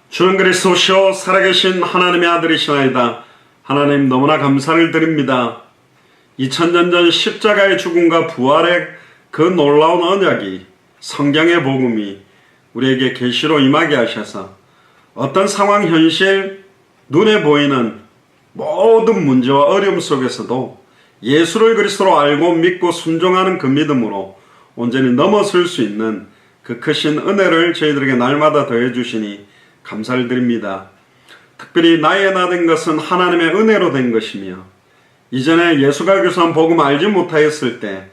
주는 그리스도시요 살아계신 하나님의 아들이시나이다. 하나님 너무나 감사를 드립니다. 2000년 전 십자가의 죽음과 부활의 그 놀라운 언약이, 성경의 복음이 우리에게 계시로 임하게 하셔서 어떤 상황, 현실, 눈에 보이는 모든 문제와 어려움 속에서도 예수를 그리스도로 알고 믿고 순종하는 그 믿음으로 온전히 넘어설 수 있는 그 크신 은혜를 저희들에게 날마다 더해 주시니 감사를 드립니다. 특별히 나의 나 된 것은 하나님의 은혜로 된 것이며, 이전에 예수가 교수한 복음 알지 못하였을 때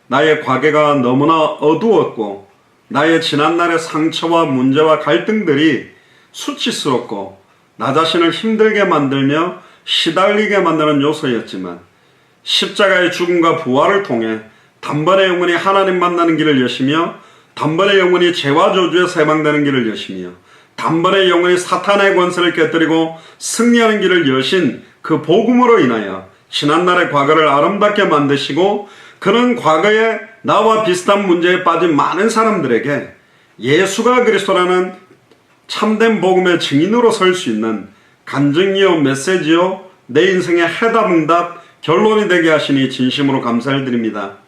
나의 과거가 너무나 어두웠고 나의 지난날의 상처와 문제와 갈등들이 수치스럽고 나 자신을 힘들게 만들며 시달리게 만드는 요소였지만, 십자가의 죽음과 부활을 통해 단번에 영원히 하나님 만나는 길을 여시며, 단번에 영원히 죄와 저주에서 해방되는 길을 여시며, 단번에 영원히 사탄의 권세를 깨뜨리고 승리하는 길을 여신 그 복음으로 인하여 지난날의 과거를 아름답게 만드시고, 그런 과거에 나와 비슷한 문제에 빠진 많은 사람들에게 예수가 그리스도라는 참된 복음의 증인으로 설 수 있는 간증이요 메시지요 내 인생의 해답응답 결론이 되게 하시니 진심으로 감사를 드립니다.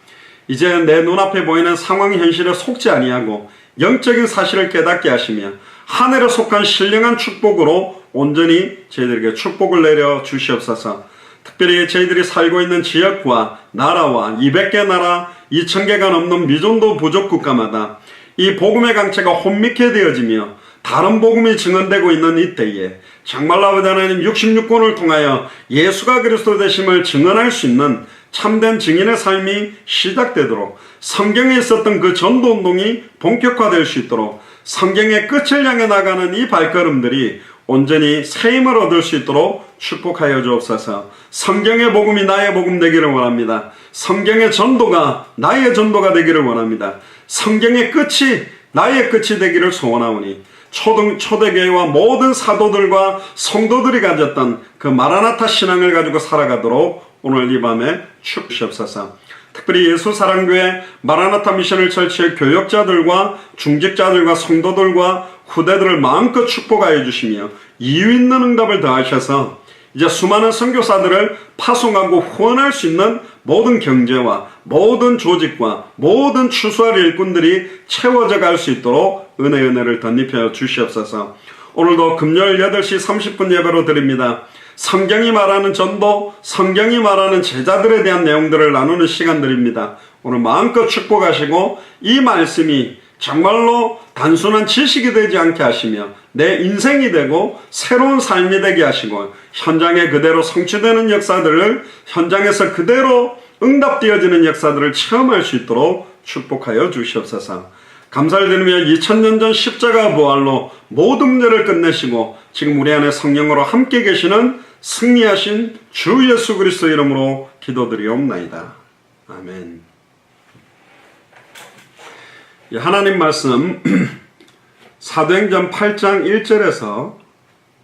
이제 내 눈앞에 보이는 상황 현실에 속지 아니하고 영적인 사실을 깨닫게 하시며 하늘에 속한 신령한 축복으로 온전히 저희들에게 축복을 내려 주시옵소서. 특별히 저희들이 살고 있는 지역과 나라와 200개 나라 2000개가 넘는 미전도 부족 국가마다 이 복음의 강체가 혼미케 되어지며 다른 복음이 증언되고 있는 이때에 정말로 아버지 하나님 66권을 통하여 예수가 그리스도 되심을 증언할 수 있는 참된 증인의 삶이 시작되도록, 성경에 있었던 그 전도운동이 본격화될 수 있도록, 성경의 끝을 향해 나가는 이 발걸음들이 온전히 세임을 얻을 수 있도록 축복하여 주옵소서. 성경의 복음이 나의 복음 되기를 원합니다. 성경의 전도가 나의 전도가 되기를 원합니다. 성경의 끝이 나의 끝이 되기를 소원하오니, 초대교회와 모든 사도들과 성도들이 가졌던 그 마라나타 신앙을 가지고 살아가도록 오늘 이 밤에 축복하시옵소서. 특별히 예수사랑교회 마라나타 미션을 설치할 교역자들과 중직자들과 성도들과 후대들을 마음껏 축복하여 주시며 이유 있는 응답을 더하셔서 이제 수많은 선교사들을 파송하고 후원할 수 있는 모든 경제와 모든 조직과 모든 추수할 일꾼들이 채워져 갈 수 있도록 은혜를 덧입혀 주시옵소서. 오늘도 금요일 8시 30분 예배로 드립니다. 성경이 말하는 전도, 성경이 말하는 제자들에 대한 내용들을 나누는 시간들입니다. 오늘 마음껏 축복하시고 이 말씀이 정말로 단순한 지식이 되지 않게 하시며 내 인생이 되고 새로운 삶이 되게 하시고, 현장에 그대로 성취되는 역사들을, 현장에서 그대로 응답되어지는 역사들을 체험할 수 있도록 축복하여 주시옵소서. 감사를 드리며 2000년 전 십자가 부활로 모든 문제를 끝내시고 지금 우리 안에 성령으로 함께 계시는 승리하신 주 예수 그리스도 이름으로 기도드리옵나이다. 아멘. 하나님 말씀 사도행전 8장 1절에서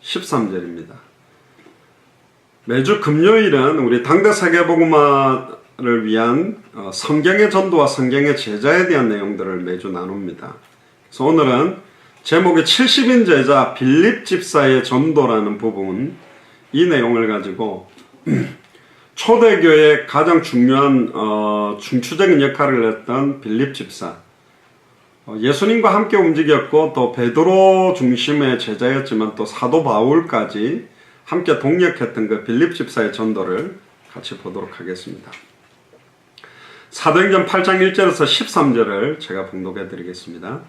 13절입니다. 매주 금요일은 우리 당대 세계복음화를 위한 성경의 전도와 성경의 제자에 대한 내용들을 매주 나눕니다. 그래서 오늘은 제목이 70인 제자 빌립 집사의 전도라는 부분, 이 내용을 가지고 초대교회의 가장 중요한 중추적인 역할을 했던 빌립 집사, 예수님과 함께 움직였고 또 베드로 중심의 제자였지만 또 사도 바울까지 함께 동역했던 그 빌립 집사의 전도를 같이 보도록 하겠습니다. 사도행전 8장 1절에서 13절을 제가 봉독해 드리겠습니다.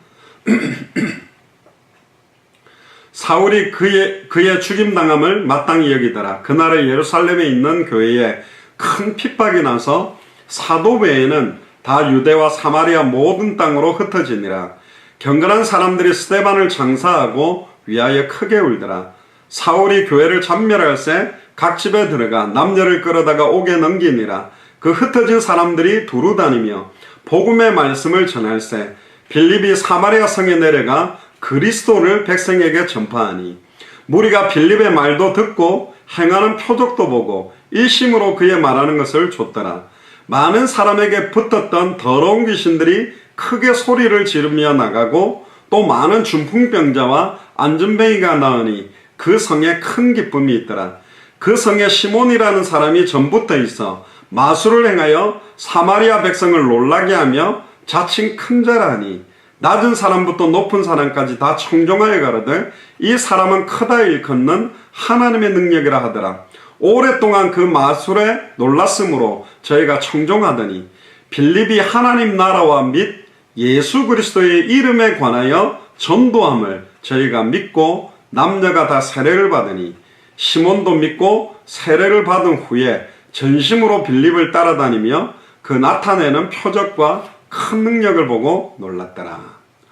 사울이 그의 죽임당함을 마땅히 여기더라. 그날에 예루살렘에 있는 교회에 큰 핍박이 나서 사도 외에는 다 유대와 사마리아 모든 땅으로 흩어지니라. 경건한 사람들이 스데반을 장사하고 위하여 크게 울더라. 사울이 교회를 전멸할새 각 집에 들어가 남녀를 끌어다가 옥에 넘기니라. 그 흩어진 사람들이 두루 다니며 복음의 말씀을 전할새 빌립이 사마리아 성에 내려가 그리스도를 백성에게 전파하니, 무리가 빌립의 말도 듣고 행하는 표적도 보고 일심으로 그의 말하는 것을 좇더라. 많은 사람에게 붙었던 더러운 귀신들이 크게 소리를 지르며 나가고 또 많은 중풍병자와 안전뱅이가 나으니 그 성에 큰 기쁨이 있더라. 그 성에 시몬이라는 사람이 전부터 있어 마술을 행하여 사마리아 백성을 놀라게 하며 자칭 큰 자라니 낮은 사람부터 높은 사람까지 다 청종하여 가로되 이 사람은 크다 일컫는 하나님의 능력이라 하더라. 오랫동안 그 마술에 놀랐으므로 저희가 청종하더니 빌립이 하나님 나라와 및 예수 그리스도의 이름에 관하여 전도함을 저희가 믿고 남녀가 다 세례를 받으니 시몬도 믿고 세례를 받은 후에 전심으로 빌립을 따라다니며 그 나타내는 표적과 큰 능력을 보고 놀랐더라.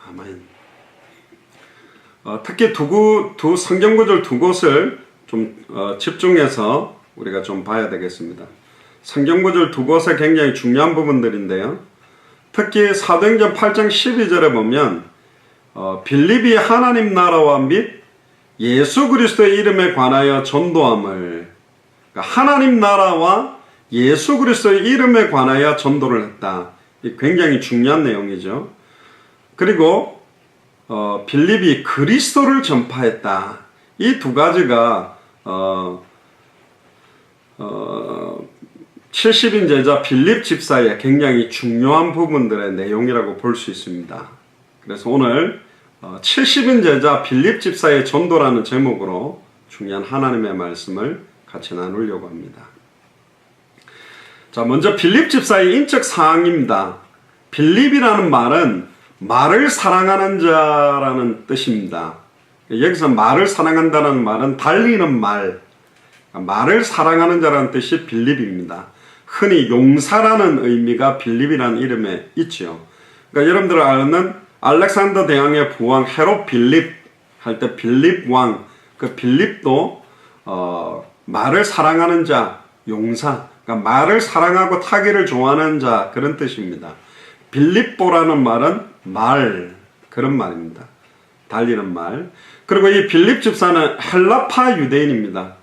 아멘. 특히 두 성경구절 두 곳을 좀 집중해서 우리가 좀 봐야 되겠습니다. 성경구절 두 곳에 굉장히 중요한 부분들인데요. 특히 사도행전 8장 12절에 보면 빌립이 하나님 나라와 및 예수 그리스도의 이름에 관하여 전도함을, 그러니까 하나님 나라와 예수 그리스도의 이름에 관하여 전도를 했다. 굉장히 중요한 내용이죠. 그리고 빌립이 그리스도를 전파했다. 이 두 가지가 70인 제자 빌립 집사의 굉장히 중요한 부분들의 내용이라고 볼 수 있습니다. 그래서 오늘 70인 제자 빌립 집사의 전도라는 제목으로 중요한 하나님의 말씀을 같이 나누려고 합니다. 자, 먼저 빌립 집사의 인적 사항입니다. 빌립이라는 말은 말을 사랑하는 자라는 뜻입니다. 여기서 말을 사랑한다는 말은 달리는 말, 말을 사랑하는 자라는 뜻이 빌립입니다. 흔히 용사라는 의미가 빌립이라는 이름에 있죠. 그러니까 여러분들 아는 알렉산더 대왕의 부왕 헤롯 빌립 할 때 빌립 왕, 그 빌립도 말을 사랑하는 자, 용사, 그러니까 말을 사랑하고 타기를 좋아하는 자, 그런 뜻입니다. 빌립보라는 말은 말, 그런 말입니다. 달리는 말. 그리고 이 빌립 집사는 헬라파 유대인입니다.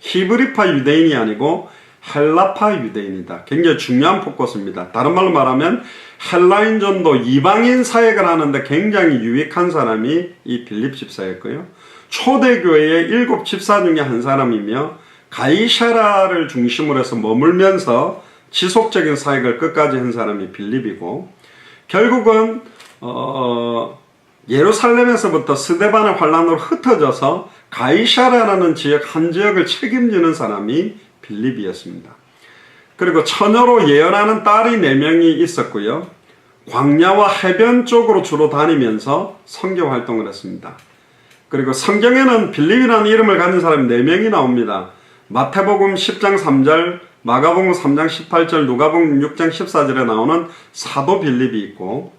히브리파 유대인이 아니고 헬라파 유대인이다. 굉장히 중요한 포커스입니다. 다른 말로 말하면 헬라인 전도 이방인 사역을 하는데 굉장히 유익한 사람이 이 빌립 집사였고요. 초대교회의 7 집사 중에 한 사람이며 가이사라를 중심으로 해서 머물면서 지속적인 사역을 끝까지 한 사람이 빌립이고, 결국은 예루살렘에서부터 스데반의 환란으로 흩어져서 가이사라라는 지역 한 지역을 책임지는 사람이 빌립이었습니다. 그리고 처녀로 예언하는 딸이 4명이 있었고요. 광야와 해변 쪽으로 주로 다니면서 선교 활동을 했습니다. 그리고 성경에는 빌립이라는 이름을 가진 사람이 4명이 나옵니다. 마태복음 10장 3절, 마가복음 3장 18절, 누가복음 6장 14절에 나오는 사도 빌립이 있고,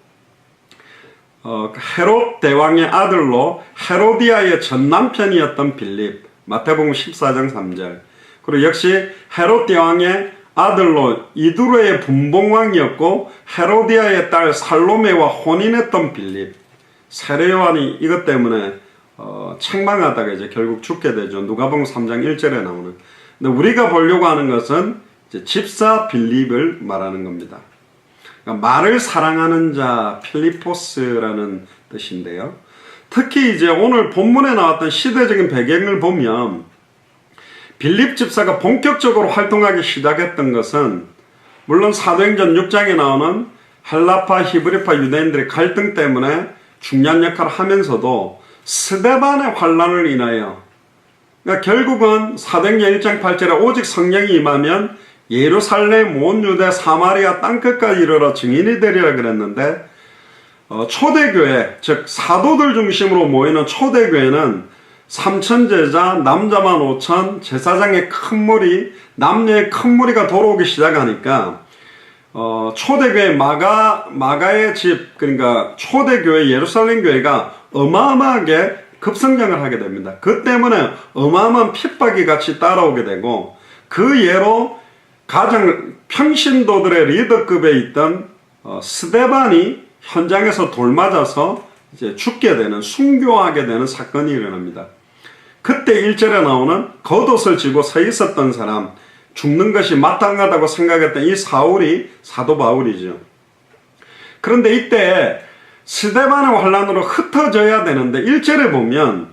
헤롯 대왕의 아들로 헤로디아의 전남편이었던 빌립, 마태복음 14장 3절. 그리고 역시 헤롯 대왕의 아들로 이두로의 분봉왕이었고 헤로디아의 딸 살로메와 혼인했던 빌립. 세례 요한이 이것 때문에 책망하다가 이제 결국 죽게 되죠. 누가복음 3장 1절에 나오는. 근데 우리가 보려고 하는 것은 이제 집사 빌립을 말하는 겁니다. 그러니까 말을 사랑하는 자, 필리포스라는 뜻인데요. 특히 이제 오늘 본문에 나왔던 시대적인 배경을 보면 빌립 집사가 본격적으로 활동하기 시작했던 것은 물론 사도행전 6장에 나오는 헬라파, 히브리파 유대인들의 갈등 때문에 중요한 역할을 하면서도 스데반의 환란을 인하여, 그러니까 결국은 사도행전 1장 8절에 오직 성령이 임하면 예루살렘, 온 유대, 사마리아 땅끝까지 이르러 증인이 되리라 그랬는데, 초대교회, 즉 사도들 중심으로 모이는 초대교회는 3,000 제자, 남자만 5,000, 제사장의 큰 무리, 남녀의 큰 무리가 돌아오기 시작하니까 초대교회 마가의 집, 그러니까 초대교회 예루살렘 교회가 어마어마하게 급성장을 하게 됩니다. 그 때문에 어마어마한 핍박이 같이 따라오게 되고, 그 예로 가장 평신도들의 리더급에 있던 스데반이 현장에서 돌맞아서 이제 죽게 되는, 순교하게 되는 사건이 일어납니다. 그때 1절에 나오는 겉옷을 지고 서 있었던 사람, 죽는 것이 마땅하다고 생각했던 이 사울이 사도 바울이죠. 그런데 이때 스데반의 환란으로 흩어져야 되는데 1절에 보면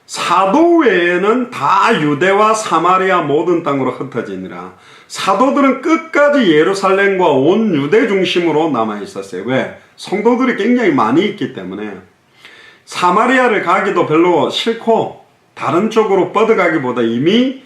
사도 외에는 다 유대와 사마리아 모든 땅으로 흩어지니라. 사도들은 끝까지 예루살렘과 온 유대 중심으로 남아 있었어요. 왜? 성도들이 굉장히 많이 있기 때문에. 사마리아를 가기도 별로 싫고 다른 쪽으로 뻗어가기보다 이미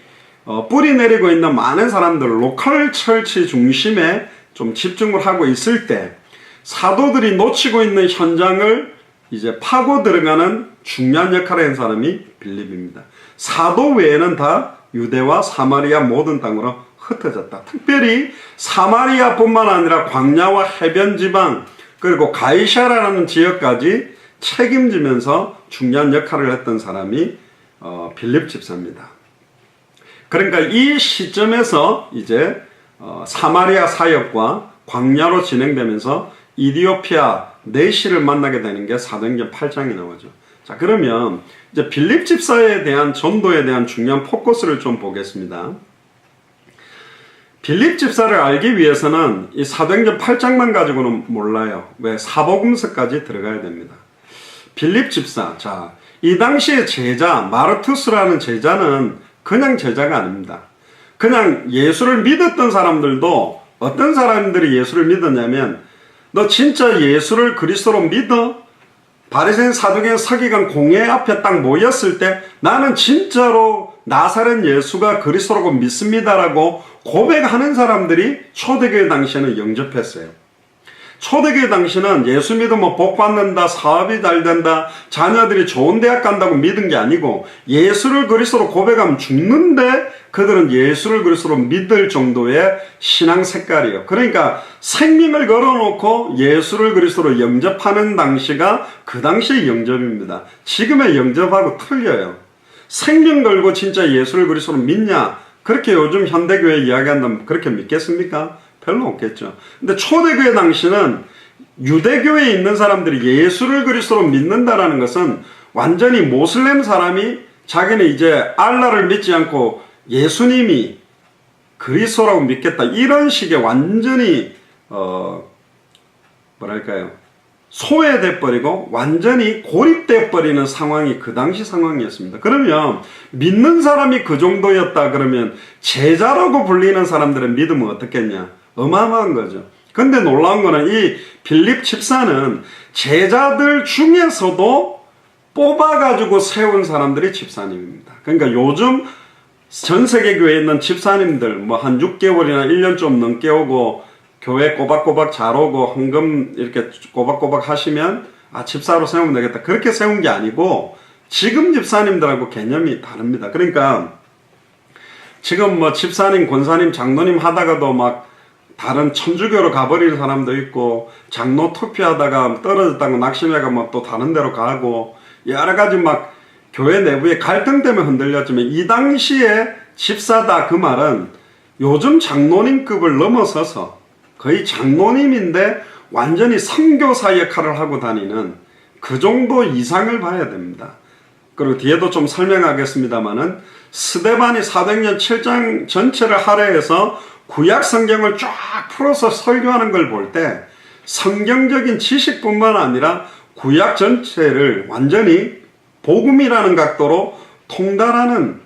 뿌리 내리고 있는 많은 사람들, 로컬 철치 중심에 좀 집중을 하고 있을 때 사도들이 놓치고 있는 현장을 이제 파고 들어가는 중요한 역할을 한 사람이 빌립입니다. 사도 외에는 다 유대와 사마리아 모든 땅으로 흩어졌다. 특별히 사마리아뿐만 아니라 광야와 해변 지방 그리고 가이사라라는 지역까지 책임지면서 중요한 역할을 했던 사람이 빌립 집사입니다. 그러니까 이 시점에서 이제 사마리아 사역과 광야로 진행되면서 이디오피아 내시를 만나게 되는 게 사도행전 8장이 나오죠. 자, 그러면 이제 빌립 집사에 대한 전도에 대한 중요한 포커스를 좀 보겠습니다. 빌립 집사를 알기 위해서는 이 사도행전 8장만 가지고는 몰라요. 왜? 사복음서까지 들어가야 됩니다. 빌립 집사, 자, 이 당시의 제자 마르투스라는 제자는 그냥 제자가 아닙니다. 그냥 예수를 믿었던 사람들도 어떤 사람들이 예수를 믿었냐면 너 진짜 예수를 그리스도로 믿어? 바리새인 사두개인 서기관 공회 앞에 딱 모였을 때 나는 진짜로 나사렛 예수가 그리스도라고 믿습니다라고 고백하는 사람들이 초대교회 당시에는 영접했어요. 초대교회 당시는 예수 믿으면 복 받는다, 사업이 잘 된다, 자녀들이 좋은 대학 간다고 믿은 게 아니고 예수를 그리스도로 고백하면 죽는데 그들은 예수를 그리스도로 믿을 정도의 신앙 색깔이에요. 그러니까 생명을 걸어놓고 예수를 그리스도로 영접하는 당시가 그 당시의 영접입니다. 지금의 영접하고 틀려요. 생명 걸고 진짜 예수를 그리스도로 믿냐? 그렇게 요즘 현대교회 이야기한다면 그렇게 믿겠습니까? 별로 없겠죠. 근데 초대교회 당시는 유대교회에 있는 사람들이 예수를 그리스도로 믿는다라는 것은 완전히 모슬렘 사람이 자기는 이제 알라를 믿지 않고 예수님이 그리스도라고 믿겠다, 이런 식의 완전히 뭐랄까요, 소외돼 버리고 완전히 고립돼 버리는 상황이 그 당시 상황이었습니다. 그러면 믿는 사람이 그 정도였다 그러면 제자라고 불리는 사람들의 믿음은 어떻겠냐? 어마어마한 거죠. 근데 놀라운 거는 이 빌립 집사는 제자들 중에서도 뽑아가지고 세운 사람들이 집사님입니다. 그러니까 요즘 전 세계 교회에 있는 집사님들 뭐 한 6개월이나 1년 좀 넘게 오고 교회 꼬박꼬박 잘 오고 헌금 이렇게 꼬박꼬박 하시면 아 집사로 세우면 되겠다, 그렇게 세운 게 아니고 지금 집사님들하고 개념이 다릅니다. 그러니까 지금 뭐 집사님, 권사님, 장로님 하다가도 막 다른 천주교로 가버리는 사람도 있고 장로 투표하다가 떨어졌다고 낙심해가 뭐 또 다른 데로 가고 여러 가지 막 교회 내부의 갈등 때문에 흔들렸지만 이 당시에 집사다 그 말은 요즘 장로님급을 넘어서서 거의 장로님인데 완전히 선교사 역할을 하고 다니는 그 정도 이상을 봐야 됩니다. 그리고 뒤에도 좀 설명하겠습니다마는 스데반이 사도행전 7장 전체를 할애해서 구약 성경을 쫙 풀어서 설교하는 걸 볼 때 성경적인 지식뿐만 아니라 구약 전체를 완전히 복음이라는 각도로 통달하는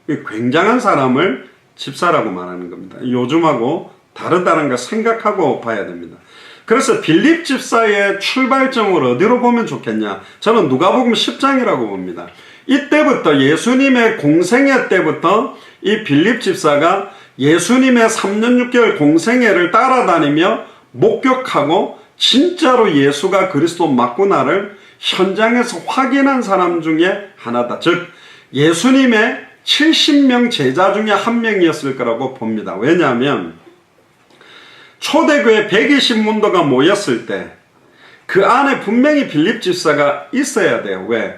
굉장한 사람을 집사라고 말하는 겁니다. 요즘하고 다르다는 걸 생각하고 봐야 됩니다. 그래서 빌립 집사의 출발점을 어디로 보면 좋겠냐? 저는 누가복음 10장이라고 봅니다. 이때부터 예수님의 공생애 때부터 이 빌립 집사가 예수님의 3년 6개월 공생애를 따라다니며 목격하고 진짜로 예수가 그리스도 맞구나를 현장에서 확인한 사람 중에 하나다. 즉 예수님의 70명 제자 중에 한 명이었을 거라고 봅니다. 왜냐하면 초대교회 120문도가 모였을 때 그 안에 분명히 빌립 집사가 있어야 돼요. 왜?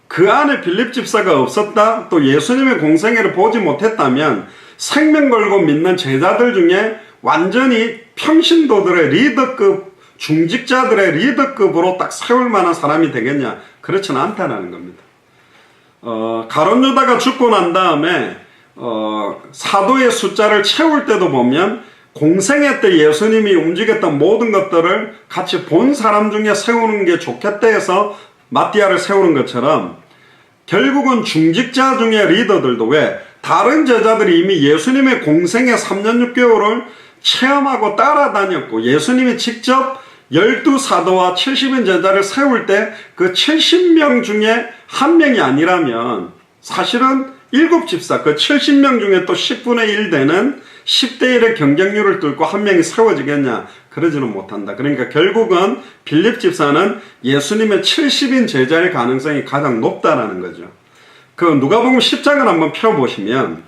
그 안에 빌립 집사가 없었다, 또 예수님의 공생애를 보지 못했다면 생명 걸고 믿는 제자들 중에 완전히 평신도들의 리더급, 중직자들의 리더급으로 딱 세울 만한 사람이 되겠냐? 그렇지는 않다는 겁니다. 가룟 유다가 죽고 난 다음에 사도의 숫자를 채울 때도 보면 공생애 때 예수님이 움직였던 모든 것들을 같이 본 사람 중에 세우는 게 좋겠다 해서 마띠아를 세우는 것처럼 결국은 중직자 중에 리더들도 왜 다른 제자들이 이미 예수님의 공생애 3년 6개월을 체험하고 따라다녔고 예수님이 직접 12사도와 70인 제자를 세울 때 그 70명 중에 한 명이 아니라면 사실은 7집사 그 70명 중에 또 10분의 1 되는 10대 1의 경쟁률을 뚫고 한 명이 세워지겠냐? 그러지는 못한다. 그러니까 결국은 빌립 집사는 예수님의 70인 제자일 가능성이 가장 높다라는 거죠. 그 누가복음 10장을 한번 펴보시면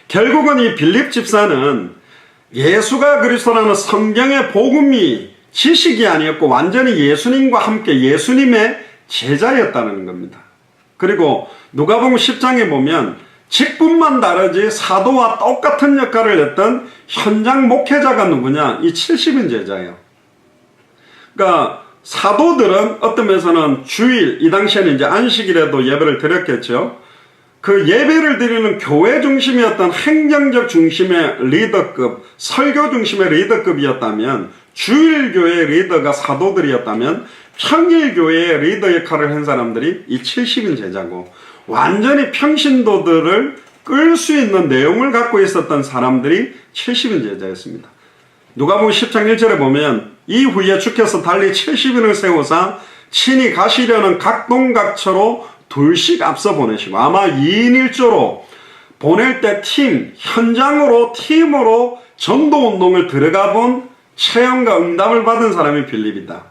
결국은 이 빌립 집사는 예수가 그리스도라는 성경의 복음이 지식이 아니었고 완전히 예수님과 함께 예수님의 제자였다는 겁니다. 그리고 누가복음 10장에 보면 직분만 다르지 사도와 똑같은 역할을 했던 현장 목회자가 누구냐? 이 70인 제자예요. 그러니까 사도들은 어떤 면에서는 주일, 이 당시에는 이제 안식일에도 예배를 드렸겠죠. 그 예배를 드리는 교회 중심이었던 행정적 중심의 리더급, 설교 중심의 리더급이었다면 주일교회의 리더가 사도들이었다면 평일교회의 리더 역할을 한 사람들이 이 70인 제자고 완전히 평신도들을 끌 수 있는 내용을 갖고 있었던 사람들이 70인 제자였습니다. 누가복음 10장 1절에 보면 이후에 주께서 달리 70인을 세우사 친히 가시려는 각동각처로 둘씩 앞서 보내시고 아마 2인 1조로 보낼 때 현장으로 팀으로 전도운동을 들어가 본 체험과 응답을 받은 사람이 빌립이다.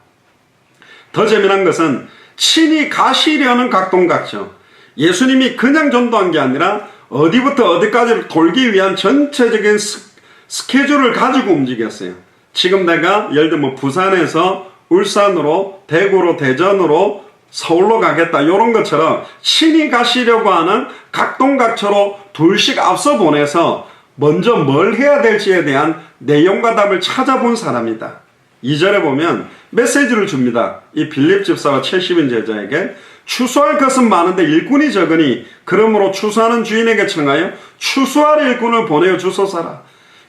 더 재미난 것은 친히 가시려는 각동각처 예수님이 그냥 전도한 게 아니라 어디부터 어디까지 돌기 위한 전체적인 스케줄을 가지고 움직였어요. 지금 내가 예를 들면 부산에서 울산으로 대구로 대전으로 서울로 가겠다 이런 것처럼 친히 가시려고 하는 각동각처로 둘씩 앞서 보내서 먼저 뭘 해야 될지에 대한 내용과 답을 찾아본 사람이다. 2절에 보면 메시지를 줍니다. 이 빌립 집사와 70인 제자에게 추수할 것은 많은데 일꾼이 적으니 그러므로 추수하는 주인에게 청하여 추수할 일꾼을 보내어 주소서라.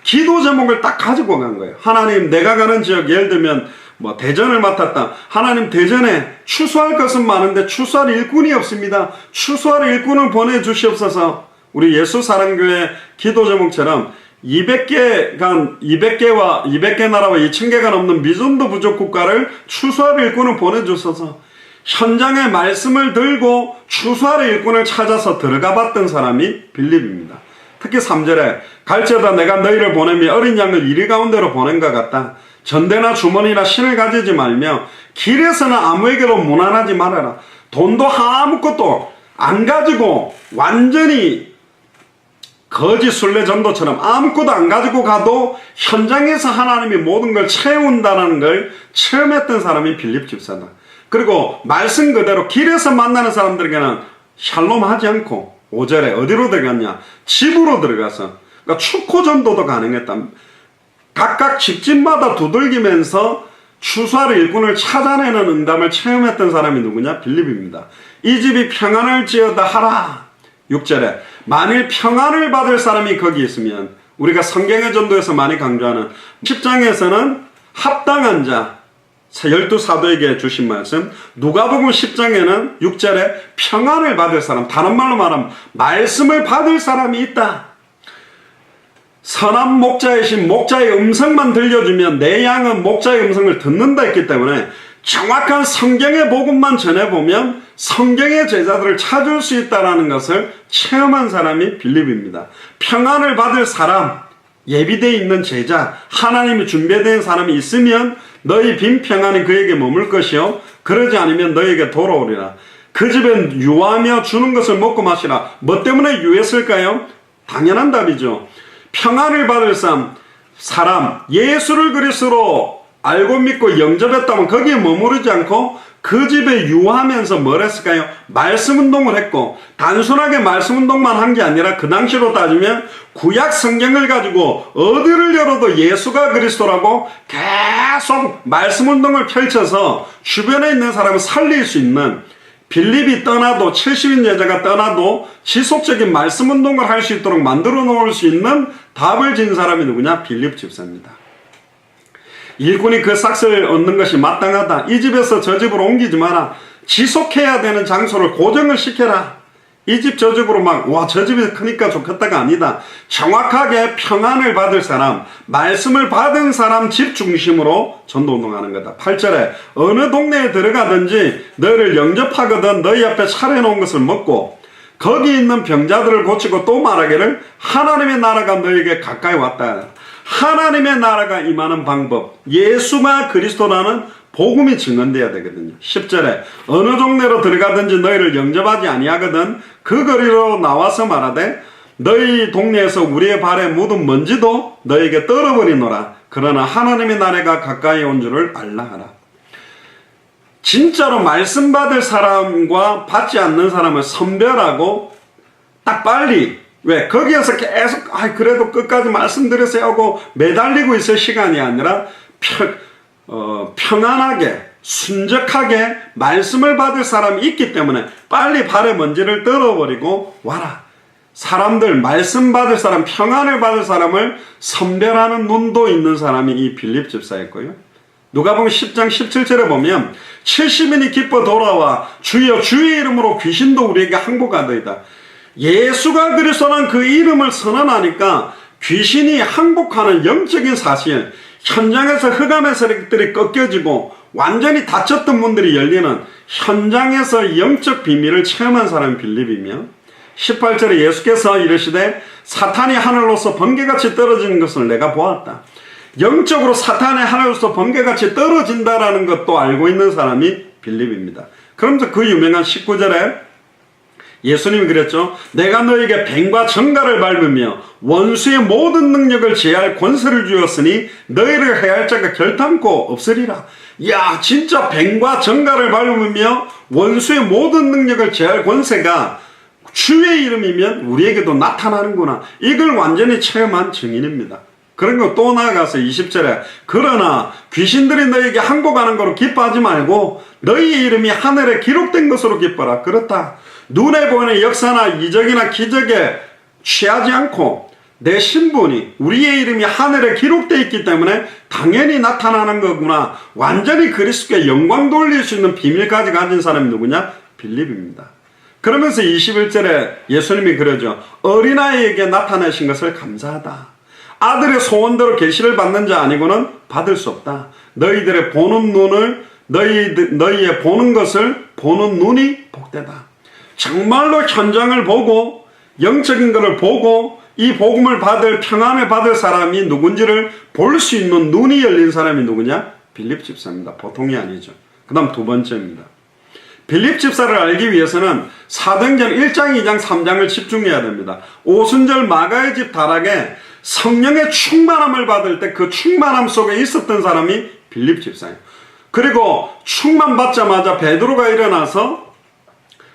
기도 제목을 딱 가지고 간 거예요. 하나님, 내가 가는 지역 예를 들면 뭐 대전을 맡았다. 하나님, 대전에 추수할 것은 많은데 추수할 일꾼이 없습니다. 추수할 일꾼을 보내주시옵소서. 우리 예수사랑교회 기도 제목처럼 200개 나라와 2000개가 넘는 미전도 부족 국가를 추수할 일꾼을 보내주셔서 현장의 말씀을 들고 추수할 일꾼을 찾아서 들어가 봤던 사람이 빌립입니다. 특히 3절에 갈지어다 내가 너희를 보내며 어린 양을 이리 가운데로 보낸 것 같다. 전대나 주머니나 신을 가지지 말며 길에서는 아무에게도 무난하지 말아라. 돈도 아무것도 안 가지고 완전히 거짓 순례 전도처럼 아무것도 안 가지고 가도 현장에서 하나님이 모든 걸 채운다는 걸 체험했던 사람이 빌립 집사다. 그리고 말씀 그대로 길에서 만나는 사람들에게는 샬롬 하지 않고 5절에 어디로 들어갔냐? 집으로 들어가서 그러니까 축호 전도도 가능했다. 각각 집집마다 두들기면서 추수할 일꾼을 찾아내는 응답을 체험했던 사람이 누구냐? 빌립입니다. 이 집이 평안을 지어다 하라. 6절에 만일 평안을 받을 사람이 거기 있으면 우리가 성경의 전도에서 많이 강조하는 10장에서는 합당한 자 12사도에게 주신 말씀, 누가복음 10장에는 6절에 평안을 받을 사람, 다른 말로 말하면 말씀을 받을 사람이 있다. 선한 목자이신 목자의 음성만 들려주면 내 양은 목자의 음성을 듣는다 했기 때문에 정확한 성경의 복음만 전해보면 성경의 제자들을 찾을 수 있다는 것을 체험한 사람이 빌립입니다. 평안을 받을 사람, 예비되어 있는 제자, 하나님이 준비된 사람이 있으면 너희 빈 평안이 그에게 머물 것이요 그러지 않으면 너에게 돌아오리라. 그 집엔 유하며 주는 것을 먹고 마시라. 뭐 때문에 유했을까요? 당연한 답이죠. 평안을 받을 사람, 예수를 그리스도로 알고 믿고 영접했다면 거기에 머무르지 않고 그 집에 유하면서 뭘 했을까요? 말씀 운동을 했고, 단순하게 말씀 운동만 한 게 아니라 그 당시로 따지면 구약 성경을 가지고 어디를 열어도 예수가 그리스도라고 계속 말씀 운동을 펼쳐서 주변에 있는 사람을 살릴 수 있는 빌립이 떠나도 70인 제자가 떠나도 지속적인 말씀 운동을 할 수 있도록 만들어 놓을 수 있는 답을 진 사람이 누구냐? 빌립 집사입니다. 일꾼이 그 삭스를 얻는 것이 마땅하다. 이 집에서 저 집으로 옮기지 마라. 지속해야 되는 장소를 고정을 시켜라. 이 집 저 집으로 저 집이 크니까 좋겠다가 아니다. 정확하게 평안을 받을 사람, 말씀을 받은 사람 집 중심으로 전도운동하는 거다. 8절에 어느 동네에 들어가든지 너희를 영접하거든 너희 앞에 차려놓은 것을 먹고 거기 있는 병자들을 고치고 또 말하기를 하나님의 나라가 너희에게 가까이 왔다. 하나님의 나라가 임하는 방법, 예수가 그리스도라는 복음이 증언돼야 되거든요. 10절에 어느 동네로 들어가든지 너희를 영접하지 아니하거든 그 거리로 나와서 말하되 너희 동네에서 우리의 발에 묻은 먼지도 너희에게 떨어버리노라. 그러나 하나님의 나라가 가까이 온 줄을 알라 하라. 진짜로 말씀 받을 사람과 받지 않는 사람을 선별하고 딱 빨리, 왜 거기에서 계속 그래도 끝까지 말씀드렸어요 하고 매달리고 있을 시간이 아니라 평안하게 순적하게 말씀을 받을 사람이 있기 때문에 빨리 발에 먼지를 떨어버리고 와라. 사람들, 말씀 받을 사람, 평안을 받을 사람을 선별하는 눈도 있는 사람이 이 빌립 집사였고요. 누가복음 10장 17절에 보면 70인이 기뻐 돌아와 주여 주의 이름으로 귀신도 우리에게 항복하더이다. 예수가 그리스도라는 그 이름을 선언하니까 귀신이 항복하는 영적인 사실, 현장에서 흑암의 세력들이 꺾여지고 완전히 닫혔던 문들이 열리는 현장에서 영적 비밀을 체험한 사람이 빌립이며 18절에 예수께서 이르시되 사탄이 하늘로서 번개같이 떨어지는 것을 내가 보았다. 영적으로 사탄이 하늘로서 번개같이 떨어진다라는 것도 알고 있는 사람이 빌립입니다. 그러면서 그 유명한 19절에 예수님이 그랬죠. 내가 너에게 뱀과 정갈을 밟으며 원수의 모든 능력을 제할 권세를 주었으니 너희를 해할 자가 결탄코 없으리라. 야, 진짜 뱀과 정갈을 밟으며 원수의 모든 능력을 제할 권세가 주의 이름이면 우리에게도 나타나는구나. 이걸 완전히 체험한 증인입니다. 그런 거 또 나아가서 20절에 그러나 귀신들이 너에게 항복하는 거로 기뻐하지 말고 너희의 이름이 하늘에 기록된 것으로 기뻐라. 그렇다. 눈에 보이는 역사나 이적이나 기적에 취하지 않고 내 신분이 우리의 이름이 하늘에 기록되어 있기 때문에 당연히 나타나는 거구나. 완전히 그리스도께 영광 돌릴 수 있는 비밀까지 가진 사람이 누구냐? 빌립입니다. 그러면서 21절에 예수님이 그러죠. 어린아이에게 나타내신 것을 감사하다. 아들의 소원대로 계시를 받는 자 아니고는 받을 수 없다. 너희들의 보는 눈을 너희의 보는 것을 보는 눈이 복되다. 정말로 현장을 보고 영적인 것을 보고 이 복음을 받을 평안을 받을 사람이 누군지를 볼 수 있는 눈이 열린 사람이 누구냐? 빌립 집사입니다. 보통이 아니죠. 그 다음 두 번째입니다. 빌립 집사를 알기 위해서는 사도행전 1장, 2장, 3장을 집중해야 됩니다. 오순절 마가의 집 다락에 성령의 충만함을 받을 때 그 충만함 속에 있었던 사람이 빌립 집사예요. 그리고 충만 받자마자 베드로가 일어나서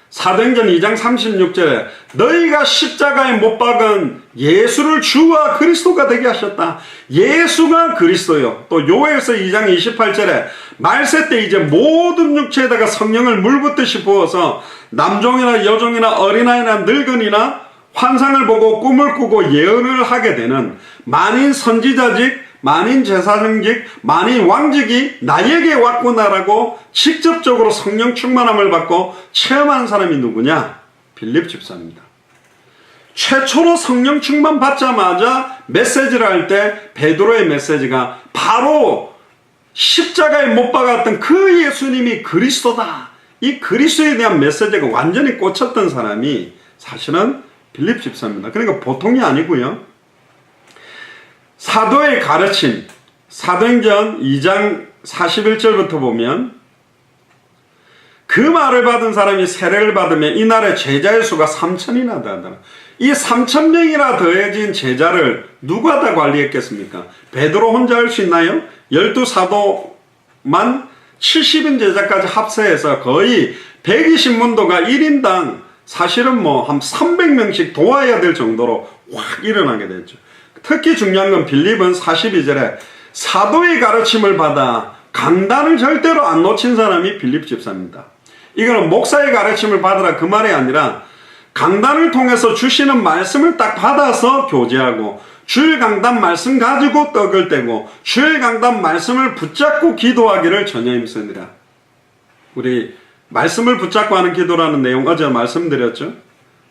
사도행전 2장 36절에 너희가 십자가에 못 박은 예수를 주와 그리스도가 되게 하셨다. 예수가 그리스도요. 또 요엘서 2장 28절에 말세 때 이제 모든 육체에다가 성령을 물붓듯이 부어서 남종이나 여종이나 어린아이나 늙은이나 환상을 보고 꿈을 꾸고 예언을 하게 되는 만인 선지자직, 만인 제사장직, 만인 왕직이 나에게 왔구나라고 직접적으로 성령 충만함을 받고 체험한 사람이 누구냐? 빌립 집사입니다. 최초로 성령 충만 받자마자 메시지를 할 때 베드로의 메시지가 바로 십자가에 못 박았던 그 예수님이 그리스도다. 이 그리스도에 대한 메시지가 완전히 꽂혔던 사람이 사실은 빌립 집사입니다. 그러니까 보통이 아니고요. 사도의 가르침, 사도행전 2장 41절부터 보면 그 말을 받은 사람이 세례를 받으면 이날의 제자의 수가 3,000이나 되더라. 이 3,000명이나 더해진 제자를 누가 다 관리했겠습니까? 베드로 혼자 할 수 있나요? 12사도만 70인 제자까지 합세해서 거의 120문도가 1인당 사실은 한 300명씩 도와야 될 정도로 확 일어나게 됐죠. 특히 중요한 건 빌립은 42절에 사도의 가르침을 받아 강단을 절대로 안 놓친 사람이 빌립 집사입니다. 이거는 목사의 가르침을 받으라 그 말이 아니라 강단을 통해서 주시는 말씀을 딱 받아서 교제하고 주일 강단 말씀 가지고 떡을 떼고 주일 강단 말씀을 붙잡고 기도하기를 전혀 힘쓰니라. 우리 말씀을 붙잡고 하는 기도라는 내용 어제 말씀드렸죠.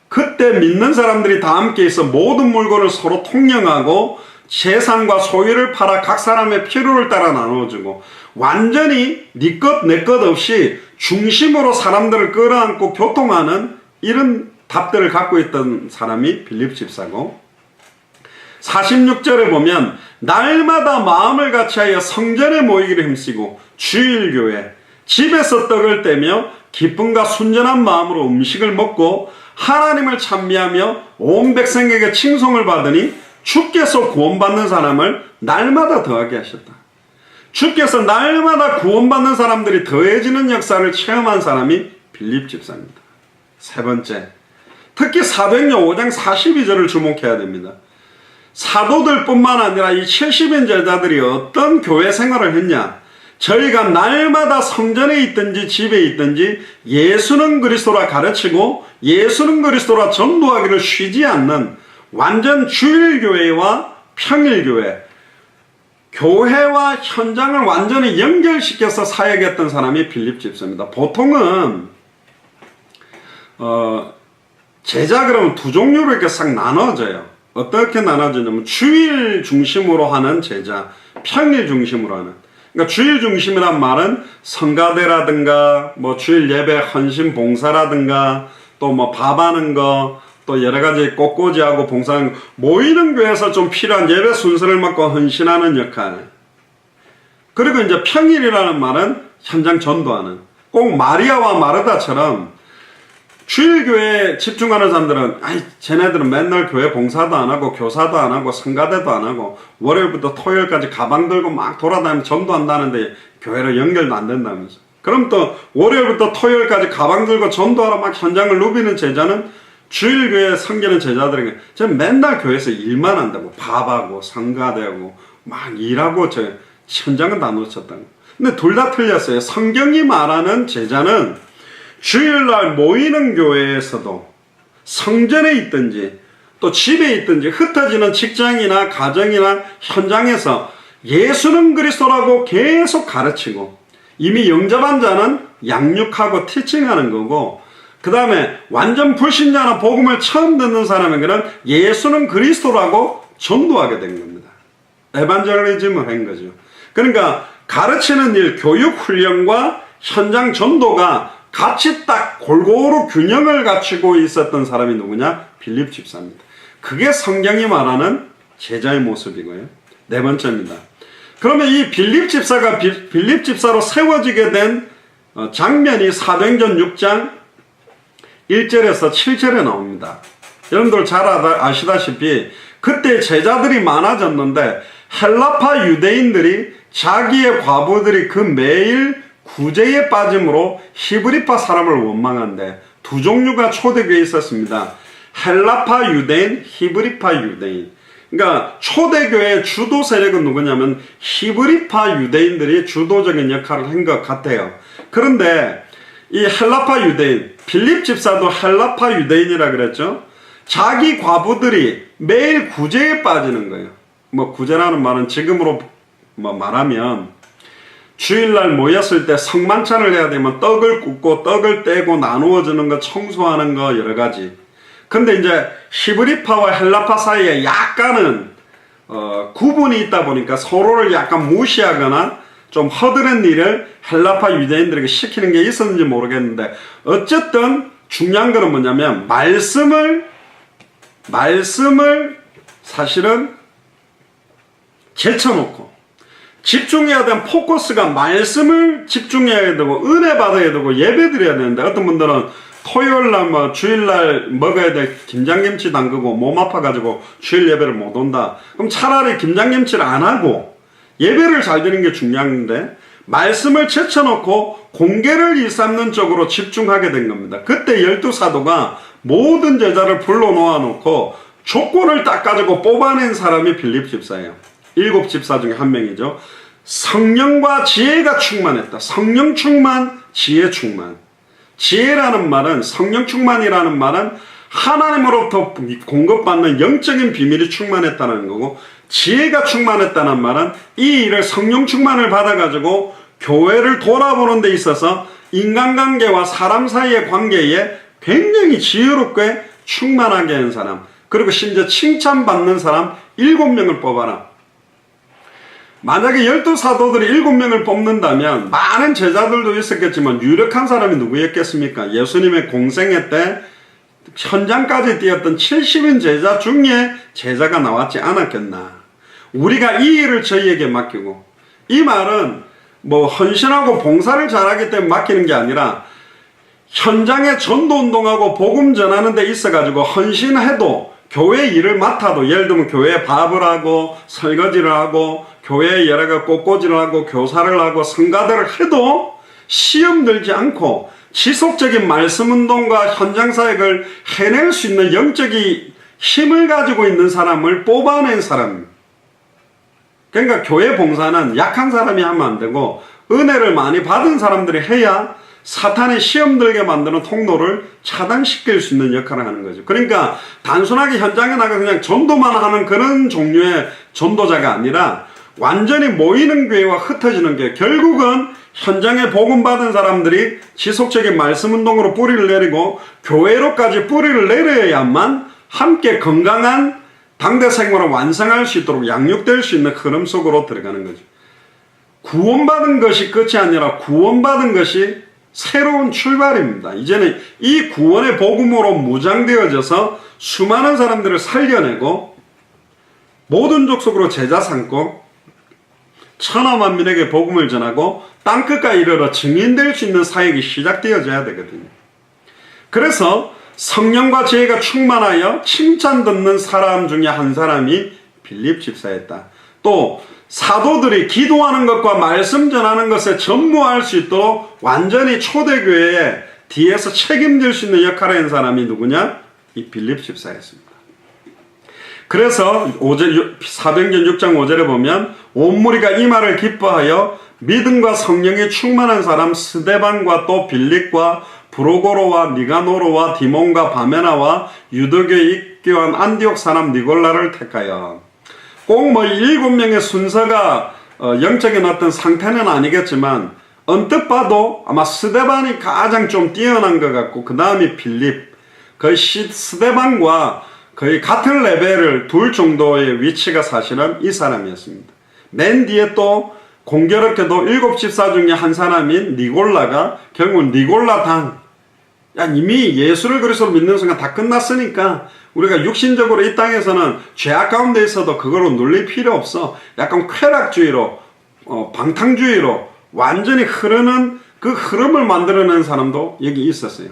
그때 믿는 사람들이 다 함께 있어 모든 물건을 서로 통용하고 재산과 소유를 팔아 각 사람의 필요를 따라 나누어주고 완전히 네 것 내 것 없이 중심으로 사람들을 끌어안고 교통하는 이런 답들을 갖고 있던 사람이 빌립 집사고 46절에 보면 날마다 마음을 같이하여 성전에 모이기를 힘쓰고 주일교회 집에서 떡을 떼며 기쁨과 순전한 마음으로 음식을 먹고 하나님을 찬미하며 온 백성에게 칭송을 받으니 주께서 구원받는 사람을 날마다 더하게 하셨다. 주께서 날마다 구원받는 사람들이 더해지는 역사를 체험한 사람이 빌립 집사입니다. 세 번째, 특히 사도행전 5장 42절을 주목해야 됩니다. 사도들뿐만 아니라 이 70인 제자들이 어떤 교회 생활을 했냐? 저희가 날마다 성전에 있든지 집에 있든지 예수는 그리스도라 가르치고 예수는 그리스도라 전도하기를 쉬지 않는 완전 주일교회와 평일교회, 교회와 현장을 완전히 연결시켜서 사역했던 사람이 빌립 집사입니다. 보통은 제자 그러면 두 종류로 이렇게 싹 나눠져요. 어떻게 나눠지냐면 주일 중심으로 하는 제자, 평일 중심으로 하는. 그러니까 주일 중심이란 말은 성가대라든가 뭐 주일 예배 헌신 봉사라든가 또 뭐 밥하는 거 또 여러 가지 꽃꽂이하고 봉사하는 거, 모이는 교회에서 좀 필요한 예배 순서를 맡고 헌신하는 역할. 그리고 이제 평일이라는 말은 현장 전도하는. 꼭 마리아와 마르다처럼 주일교회에 집중하는 사람들은 아이 쟤네들은 맨날 교회 봉사도 안 하고 교사도 안 하고 성가대도 안 하고 월요일부터 토요일까지 가방 들고 막 돌아다니면 전도한다는데 교회로 연결도 안 된다면서. 그럼 또 월요일부터 토요일까지 가방 들고 전도하러 막 현장을 누비는 제자는 주일교회에 섬기는 제자들에게 쟤는 맨날 교회에서 일만 한다고 밥하고 성가대하고 막 일하고 저 현장은 다 놓쳤다고. 근데 둘 다 틀렸어요. 성경이 말하는 제자는 주일날 모이는 교회에서도 성전에 있든지 또 집에 있든지 흩어지는 직장이나 가정이나 현장에서 예수는 그리스도라고 계속 가르치고 이미 영접한 자는 양육하고 티칭하는 거고 그 다음에 완전 불신자나 복음을 처음 듣는 사람에게는 예수는 그리스도라고 전도하게 된 겁니다. 에반젤리즘을 한 거죠. 그러니까 가르치는 일, 교육 훈련과 현장 전도가 같이 딱 골고루 균형을 갖추고 있었던 사람이 누구냐? 빌립 집사입니다. 그게 성경이 말하는 제자의 모습이고요. 네 번째입니다. 그러면 이 빌립 집사가 빌립 집사로 세워지게 된 장면이 사도행전 6장 1절에서 7절에 나옵니다. 여러분들 잘 아시다시피 그때 제자들이 많아졌는데 헬라파 유대인들이 자기의 과부들이 그 매일 구제에 빠짐으로 히브리파 사람을 원망한데 두 종류가 초대교회에 있었습니다. 헬라파 유대인, 히브리파 유대인. 그러니까 초대교회의 주도 세력은 누구냐면 히브리파 유대인들이 주도적인 역할을 한 것 같아요. 그런데 이 헬라파 유대인, 빌립 집사도 헬라파 유대인이라 그랬죠. 자기 과부들이 매일 구제에 빠지는 거예요. 뭐 구제라는 말은 지금으로 말하면 주일날 모였을 때 성만찬을 해야 되면 떡을 굽고 떡을 떼고 나누어 주는 거, 청소하는 거 여러 가지. 근데 이제 히브리파와 헬라파 사이에 약간은 구분이 있다 보니까 서로를 약간 무시하거나 좀 허드렛 일을 헬라파 유대인들에게 시키는 게 있었는지 모르겠는데 어쨌든 중요한 거는 뭐냐면 말씀을 사실은 제쳐놓고 집중해야 되는 포커스가 말씀을 집중해야 되고 은혜 받아야 되고 예배 드려야 되는데 어떤 분들은 토요일날 뭐 주일날 먹어야 될 김장김치 담그고 몸 아파가지고 주일 예배를 못 온다. 그럼 차라리 김장김치를 안 하고 예배를 잘 드리는 게 중요한데 말씀을 제쳐놓고 공개를 일삼는 쪽으로 집중하게 된 겁니다. 그때 12사도가 모든 제자를 불러놓아 놓고 조건을 딱 가지고 뽑아낸 사람이 빌립 집사예요. 7 집사 중에 한 명이죠. 성령과 지혜가 충만했다. 성령 충만, 지혜 충만. 지혜라는 말은, 성령 충만이라는 말은 하나님으로부터 공급받는 영적인 비밀이 충만했다는 거고, 지혜가 충만했다는 말은 이 일을 성령 충만을 받아가지고 교회를 돌아보는 데 있어서 인간관계와 사람 사이의 관계에 굉장히 지혜롭게 충만하게 한 사람, 그리고 심지어 칭찬받는 사람 7명을 뽑아라. 만약에 12사도들이 7명을 뽑는다면 많은 제자들도 있었겠지만 유력한 사람이 누구였겠습니까? 예수님의 공생애 때 현장까지 뛰었던 70인 제자 중에 제자가 나왔지 않았겠나. 우리가 이 일을 저희에게 맡기고, 이 말은 뭐 헌신하고 봉사를 잘하기 때문에 맡기는 게 아니라 현장에 전도운동하고 복음 전하는 데 있어가지고 헌신해도, 교회 일을 맡아도, 예를 들면 교회에 밥을 하고 설거지를 하고 교회에 여러 가지 꽃꽂이를 하고 교사를 하고 성가대를 해도 시험 들지 않고 지속적인 말씀운동과 현장사역을 해낼 수 있는 영적인 힘을 가지고 있는 사람을 뽑아낸 사람입니다. 그러니까 교회 봉사는 약한 사람이 하면 안 되고 은혜를 많이 받은 사람들이 해야 사탄이 시험 들게 만드는 통로를 차단시킬 수 있는 역할을 하는 거죠. 그러니까 단순하게 현장에 나가서 그냥 전도만 하는 그런 종류의 전도자가 아니라 완전히 모이는 교회와 흩어지는 교회, 결국은 현장에 복음 받은 사람들이 지속적인 말씀 운동으로 뿌리를 내리고 교회로까지 뿌리를 내려야만 함께 건강한 당대 생활을 완성할 수 있도록 양육될 수 있는 흐름 속으로 들어가는 거죠. 구원받은 것이 끝이 아니라 구원받은 것이 새로운 출발입니다. 이제는 이 구원의 복음으로 무장되어져서 수많은 사람들을 살려내고 모든 족속으로 제자 삼고 천하만민에게 복음을 전하고 땅끝까지 이르러 증인될 수 있는 사역이 시작되어져야 되거든요. 그래서 성령과 지혜가 충만하여 칭찬 듣는 사람 중에 한 사람이 빌립 집사였다. 또 사도들이 기도하는 것과 말씀 전하는 것에 전무할 수 있도록 완전히 초대교회에 뒤에서 책임질 수 있는 역할을 한 사람이 누구냐? 이 빌립 집사였습니다. 그래서 사도행전 6장 5절에 보면 온 무리가 이 말을 기뻐하여 믿음과 성령에 충만한 사람 스데반과 또 빌립과 브로고로와 니가노로와 디몬과 바메나와 유대교에 입교한 안디옥 사람 니골라를 택하여, 꼭 뭐 7명의 순서가 영적인 어떤 상태는 아니겠지만 언뜻 봐도 아마 스데반이 가장 좀 뛰어난 것 같고 그 다음이 빌립, 거의 스데반과 거의 같은 레벨을 둘 정도의 위치가 사실은 이 사람이었습니다. 맨 뒤에 또 공교롭게도 7 집사 중에 한 사람인 니골라가 결국은 니골라당, 야 이미 예수를 그리스도로 믿는 순간 다 끝났으니까 우리가 육신적으로 이 땅에서는 죄악 가운데 있어도 그거로 눌릴 필요 없어. 약간 쾌락주의로 방탕주의로 완전히 흐르는 그 흐름을 만들어낸 사람도 여기 있었어요.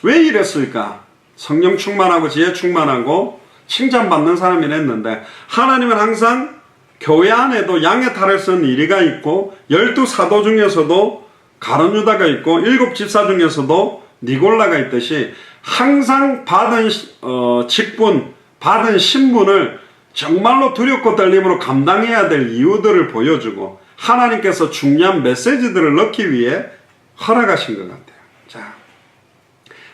왜 이랬을까? 성령 충만하고 지혜 충만하고 칭찬받는 사람이 했는데 하나님은 항상 교회 안에도 양의 탈을 쓴 이리가 있고 12사도 중에서도 가룟 유다가 있고 7 집사 중에서도 니골라가 있듯이 항상 받은 직분, 받은 신분을 정말로 두렵고 떨림으로 감당해야 될 이유들을 보여주고 하나님께서 중요한 메시지들을 넣기 위해 허락하신 것 같아요. 자,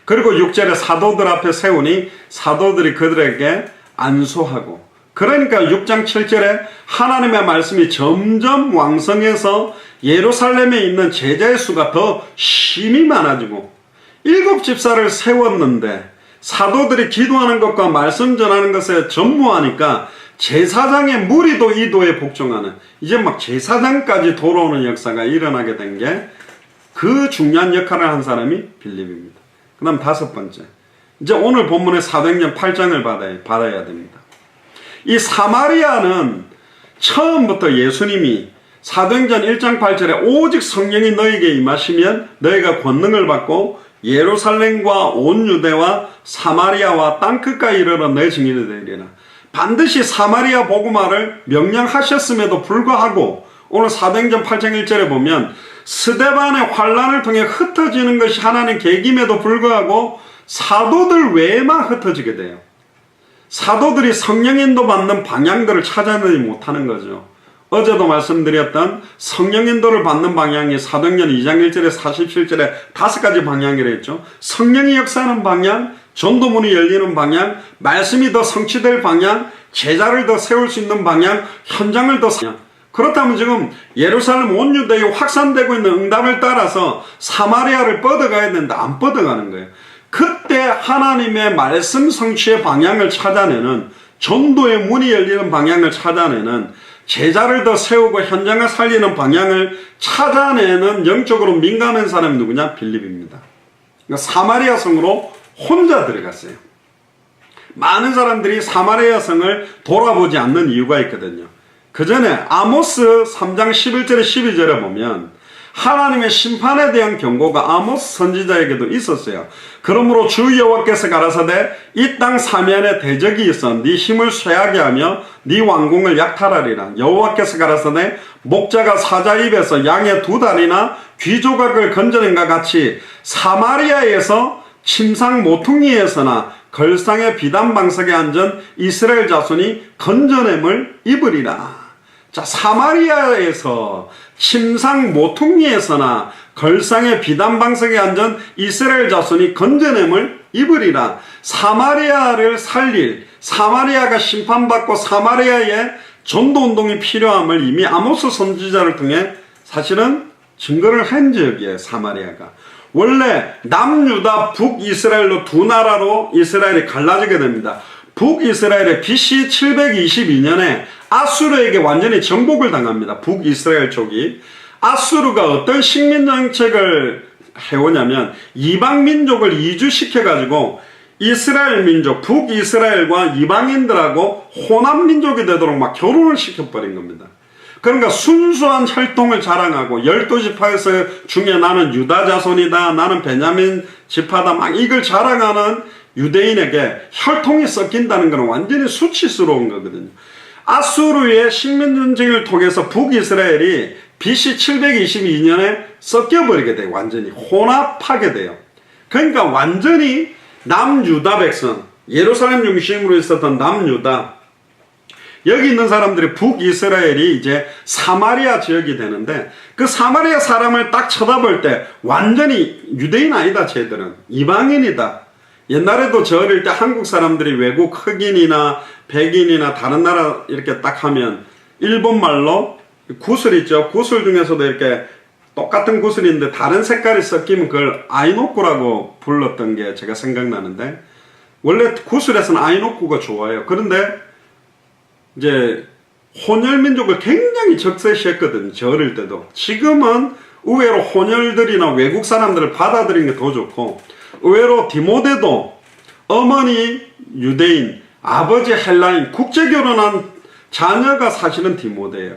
그리고 6절에 사도들 앞에 세우니 사도들이 그들에게 안수하고, 그러니까 6장 7절에 하나님의 말씀이 점점 왕성해서 예루살렘에 있는 제자의 수가 더 심히 많아지고 7 집사를 세웠는데 사도들이 기도하는 것과 말씀 전하는 것에 전무하니까 제사장의 무리도 이도에 복종하는, 이제 막 제사장까지 돌아오는 역사가 일어나게 된 게 그 중요한 역할을 한 사람이 빌립입니다. 그 다음 5번째, 이제 오늘 본문의 사도행전 8장을 받아야 됩니다. 이 사마리아는 처음부터 예수님이 사도행전 1장 8절에 오직 성령이 너에게 임하시면 너희가 권능을 받고 예루살렘과 온 유대와 사마리아와 땅끝까지 이르러 내 증인이 되리라. 반드시 사마리아 복음화를 명령하셨음에도 불구하고 오늘 사도행전 8장 1절에 보면 스데반의 환란을 통해 흩어지는 것이 하나님 계획임에도 불구하고 사도들 외에만 흩어지게 돼요. 사도들이 성령 인도 받는 방향들을 찾아내지 못하는 거죠. 어제도 말씀드렸던 성령 인도를 받는 방향이 사도행전 2장 1절에 47절에 5가지 방향이라 했죠. 성령이 역사하는 방향, 전도문이 열리는 방향, 말씀이 더 성취될 방향, 제자를 더 세울 수 있는 방향, 현장을 더 그렇다면 지금 예루살렘 온 유대에 확산되고 있는 응답을 따라서 사마리아를 뻗어가야 되는데 안 뻗어가는 거예요. 그때 하나님의 말씀 성취의 방향을 찾아내는, 전도의 문이 열리는 방향을 찾아내는, 제자를 더 세우고 현장을 살리는 방향을 찾아내는 영적으로 민감한 사람이 누구냐? 빌립입니다. 그러니까 사마리아 성으로 혼자 들어갔어요. 많은 사람들이 사마리아 성을 돌아보지 않는 이유가 있거든요. 그 전에 아모스 3장 11절에 12절에 보면 하나님의 심판에 대한 경고가 아모스 선지자에게도 있었어요. 그러므로 주 여호와께서 가라사대 이 땅 사면에 대적이 있어 네 힘을 쇠하게 하며 네 왕궁을 약탈하리라. 여호와께서 가라사대 목자가 사자 입에서 양의 2다리나 귀 조각을 건져낸과 같이 사마리아에서 침상 모퉁이에서나 걸상의 비단방석에 앉은 이스라엘 자손이 건져냄을 입으리라. 자, 사마리아에서 침상 모퉁이에서나 걸상의 비단방석에 앉은 이스라엘 자손이 건져냄을 입으리라. 사마리아를 살릴, 사마리아가 심판받고 사마리아의 전도운동이 필요함을 이미 아모스 선지자를 통해 사실은 증거를 한 지역이에요. 사마리아가 원래 남유다 북이스라엘로 두 나라로 이스라엘이 갈라지게 됩니다. 북이스라엘의 BC 722년에 아수르에게 완전히 정복을 당합니다. 북이스라엘 쪽이. 아수르가 어떤 식민 정책을 해오냐면 이방 민족을 이주시켜가지고 이스라엘 민족, 북이스라엘과 이방인들하고 혼합 민족이 되도록 막 결혼을 시켜버린 겁니다. 그러니까 순수한 혈통을 자랑하고 12지파 중에 나는 유다 자손이다, 나는 베냐민 지파다, 막 이걸 자랑하는 유대인에게 혈통이 섞인다는 것은 완전히 수치스러운 거거든요. 아수르의 식민 전쟁을 통해서 북이스라엘이 BC 722년에 섞여버리게 돼요. 완전히 혼합하게 돼요. 그러니까 완전히 남유다 백성, 예루살렘 중심으로 있었던 남유다, 여기 있는 사람들이 북이스라엘이 이제 사마리아 지역이 되는데, 그 사마리아 사람을 딱 쳐다볼 때 완전히 유대인 아니다, 쟤들은 이방인이다. 옛날에도 저 어릴 때 한국 사람들이 외국 흑인이나 백인이나 다른 나라 이렇게 딱 하면 일본 말로 구슬 있죠. 구슬 중에서도 이렇게 똑같은 구슬인데 다른 색깔이 섞이면 그걸 아이노쿠라고 불렀던 게 제가 생각나는데, 원래 구슬에서는 아이노쿠가 좋아요. 그런데 이제 혼혈민족을 굉장히 적세시했거든요. 저 어릴 때도. 지금은 의외로 혼혈들이나 외국 사람들을 받아들이는 게 더 좋고, 의외로 디모데도 어머니 유대인, 아버지 헬라인, 국제결혼한 자녀가 사실은 디모데예요.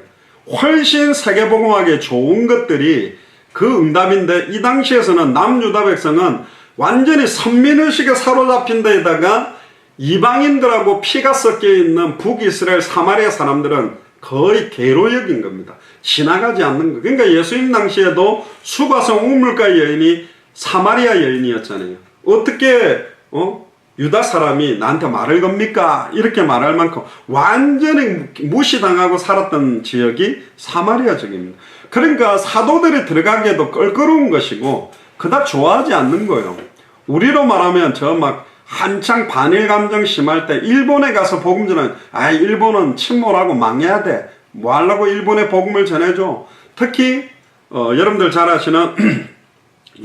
훨씬 세계복음학에 좋은 것들이 그 응답인데, 이 당시에서는 남유다 백성은 완전히 선민의식에 사로잡힌 데에다가 이방인들하고 피가 섞여 있는 북이스라엘 사마리아 사람들은 거의 개로 여긴 겁니다. 지나가지 않는 거. 그러니까 예수님 당시에도 수가성 우물가 여인이 사마리아 여인이었잖아요. 어떻게 유다 사람이 나한테 말을 겁니까? 이렇게 말할 만큼 완전히 무시당하고 살았던 지역이 사마리아 지역입니다. 그러니까 사도들이 들어가기에도 껄끄러운 것이고 그닥 좋아하지 않는 거예요. 우리로 말하면 저 막 한창 반일 감정 심할 때 일본에 가서 복음 전하면, 일본은 침몰하고 망해야 돼. 뭐 하려고 일본에 복음을 전해줘. 특히 여러분들 잘 아시는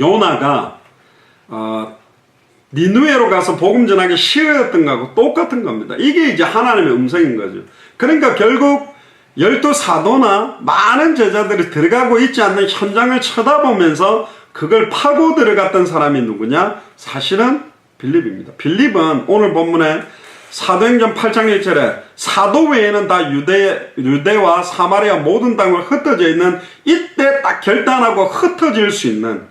요나가 니누에로 가서 복음 전하기 싫어했던 거하고 똑같은 겁니다. 이게 이제 하나님의 음성인 거죠. 그러니까 결국 12사도나 많은 제자들이 들어가고 있지 않는 현장을 쳐다보면서 그걸 파고 들어갔던 사람이 누구냐? 사실은 빌립입니다. 빌립은 오늘 본문에 사도행전 8장 1절에 사도 외에는 다 유대와 사마리아 모든 땅을 흩어져 있는, 이때 딱 결단하고 흩어질 수 있는,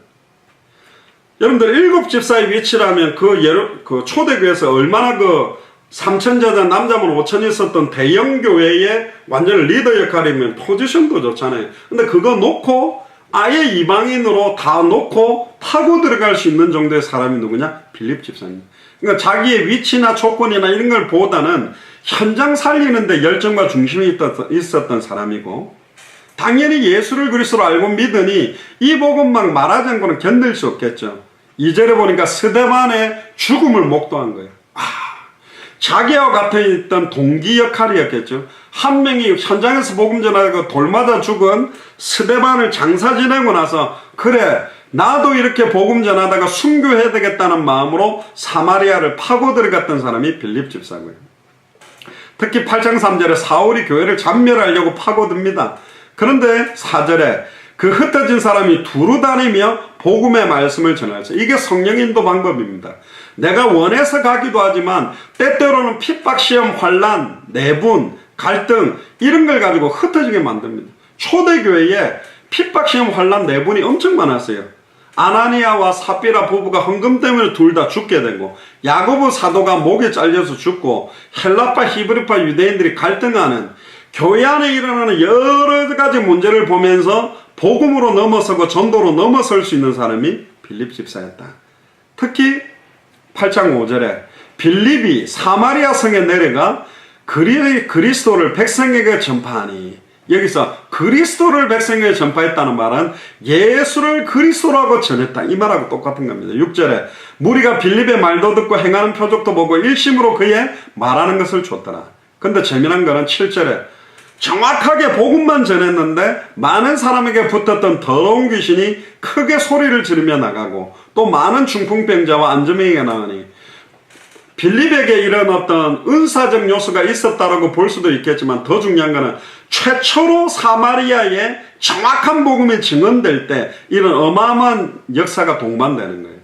여러분들 7집사의 위치라면 그 초대교회에서 얼마나 그 3,000제자 남자분 5,000이 있었던 대형 교회의 완전 리더 역할이면 포지션도 좋잖아요. 근데 그거 놓고 아예 이방인으로 다 놓고 타고 들어갈 수 있는 정도의 사람이 누구냐? 빌립 집사입니다. 그러니까 자기의 위치나 조건이나 이런 걸 보다는 현장 살리는데 열정과 중심이 있었던 사람이고, 당연히 예수를 그리스도로 알고 믿으니 이 복음만 말하지 않고는 견딜 수 없겠죠. 2절에 보니까 스데반의 죽음을 목도한 거예요. 자기와 같이 있던 동기 역할이었겠죠. 한 명이 현장에서 복음 전하고 돌 맞아 죽은 스데반을 장사 지내고 나서, 그래 나도 이렇게 복음 전하다가 순교해야 되겠다는 마음으로 사마리아를 파고 들어갔던 사람이 빌립 집사고요. 특히 8장 3절에 사울이 교회를 잔멸하려고 파고듭니다. 그런데 4절에 그 흩어진 사람이 두루 다니며 복음의 말씀을 전하죠. 이게 성령 인도 방법입니다. 내가 원해서 가기도 하지만 때때로는 핍박, 시험, 환난, 내분, 갈등 이런 걸 가지고 흩어지게 만듭니다. 초대교회에 핍박, 시험, 환난, 내분이 엄청 많았어요. 아나니아와 삽비라 부부가 헌금 때문에 둘 다 죽게 되고, 야고보 사도가 목에 잘려서 죽고, 헬라파, 히브리파 유대인들이 갈등하는, 교회 안에 일어나는 여러 가지 문제를 보면서 복음으로 넘어서고 전도로 넘어설 수 있는 사람이 빌립 집사였다. 특히 8장 5절에 빌립이 사마리아 성에 내려가 그리스도를 백성에게 전파하니, 여기서 그리스도를 백성에게 전파했다는 말은 예수를 그리스도라고 전했다, 이 말하고 똑같은 겁니다. 6절에 무리가 빌립의 말도 듣고 행하는 표적도 보고 일심으로 그의 말하는 것을 줬더라. 근데 재미난 거는 7절에 정확하게 복음만 전했는데 많은 사람에게 붙었던 더러운 귀신이 크게 소리를 지르며 나가고, 또 많은 중풍병자와 안점행이가 나오니, 빌립에게 이런 어떤 은사적 요소가 있었다라고 볼 수도 있겠지만, 더 중요한 것은 최초로 사마리아에 정확한 복음이 증언될 때 이런 어마어마한 역사가 동반되는 거예요.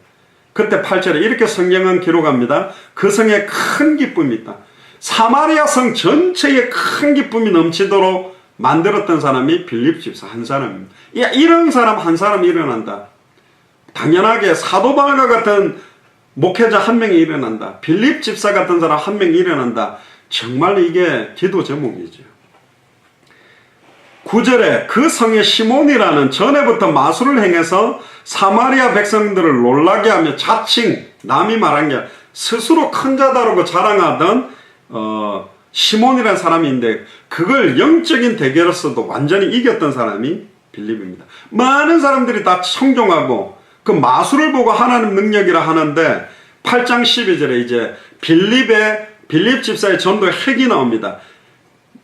그때 8절에 이렇게 성경은 기록합니다. 그 성에 큰 기쁨이 있다. 사마리아 성 전체에 큰 기쁨이 넘치도록 만들었던 사람이 빌립 집사 한 사람입니다. 이런 사람 한 사람이 일어난다. 당연하게 사도 바울과 같은 목회자 한 명이 일어난다. 빌립 집사 같은 사람 한 명이 일어난다. 정말 이게 기도 제목이죠. 9절에 그 성에 시몬이라는 전에부터 마술을 행해서 사마리아 백성들을 놀라게 하며 자칭, 남이 말한 게 스스로 큰 자다라고 자랑하던 시몬이라는 사람인데, 그걸 영적인 대결로서도 완전히 이겼던 사람이 빌립입니다. 많은 사람들이 다 청종하고 그 마술을 보고 하나님 능력이라 하는데, 8장 12절에 이제 빌립 집사의 전도의 핵이 나옵니다.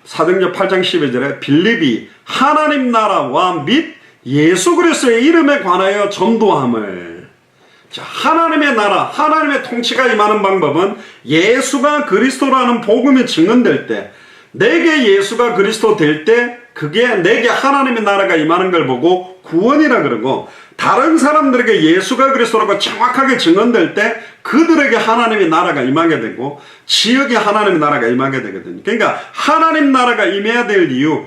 사도행전 8장 12절에 빌립이 하나님 나라와 및 예수 그리스도의 이름에 관하여 전도함을. 자, 하나님의 나라, 하나님의 통치가 임하는 방법은 예수가 그리스도라는 복음이 증언될 때, 내게 예수가 그리스도 될 때 그게 내게 하나님의 나라가 임하는 걸 보고 구원이라 그러고, 다른 사람들에게 예수가 그리스도라고 정확하게 증언될 때 그들에게 하나님의 나라가 임하게 되고, 지역에 하나님의 나라가 임하게 되거든요. 그러니까 하나님 나라가 임해야 될 이유,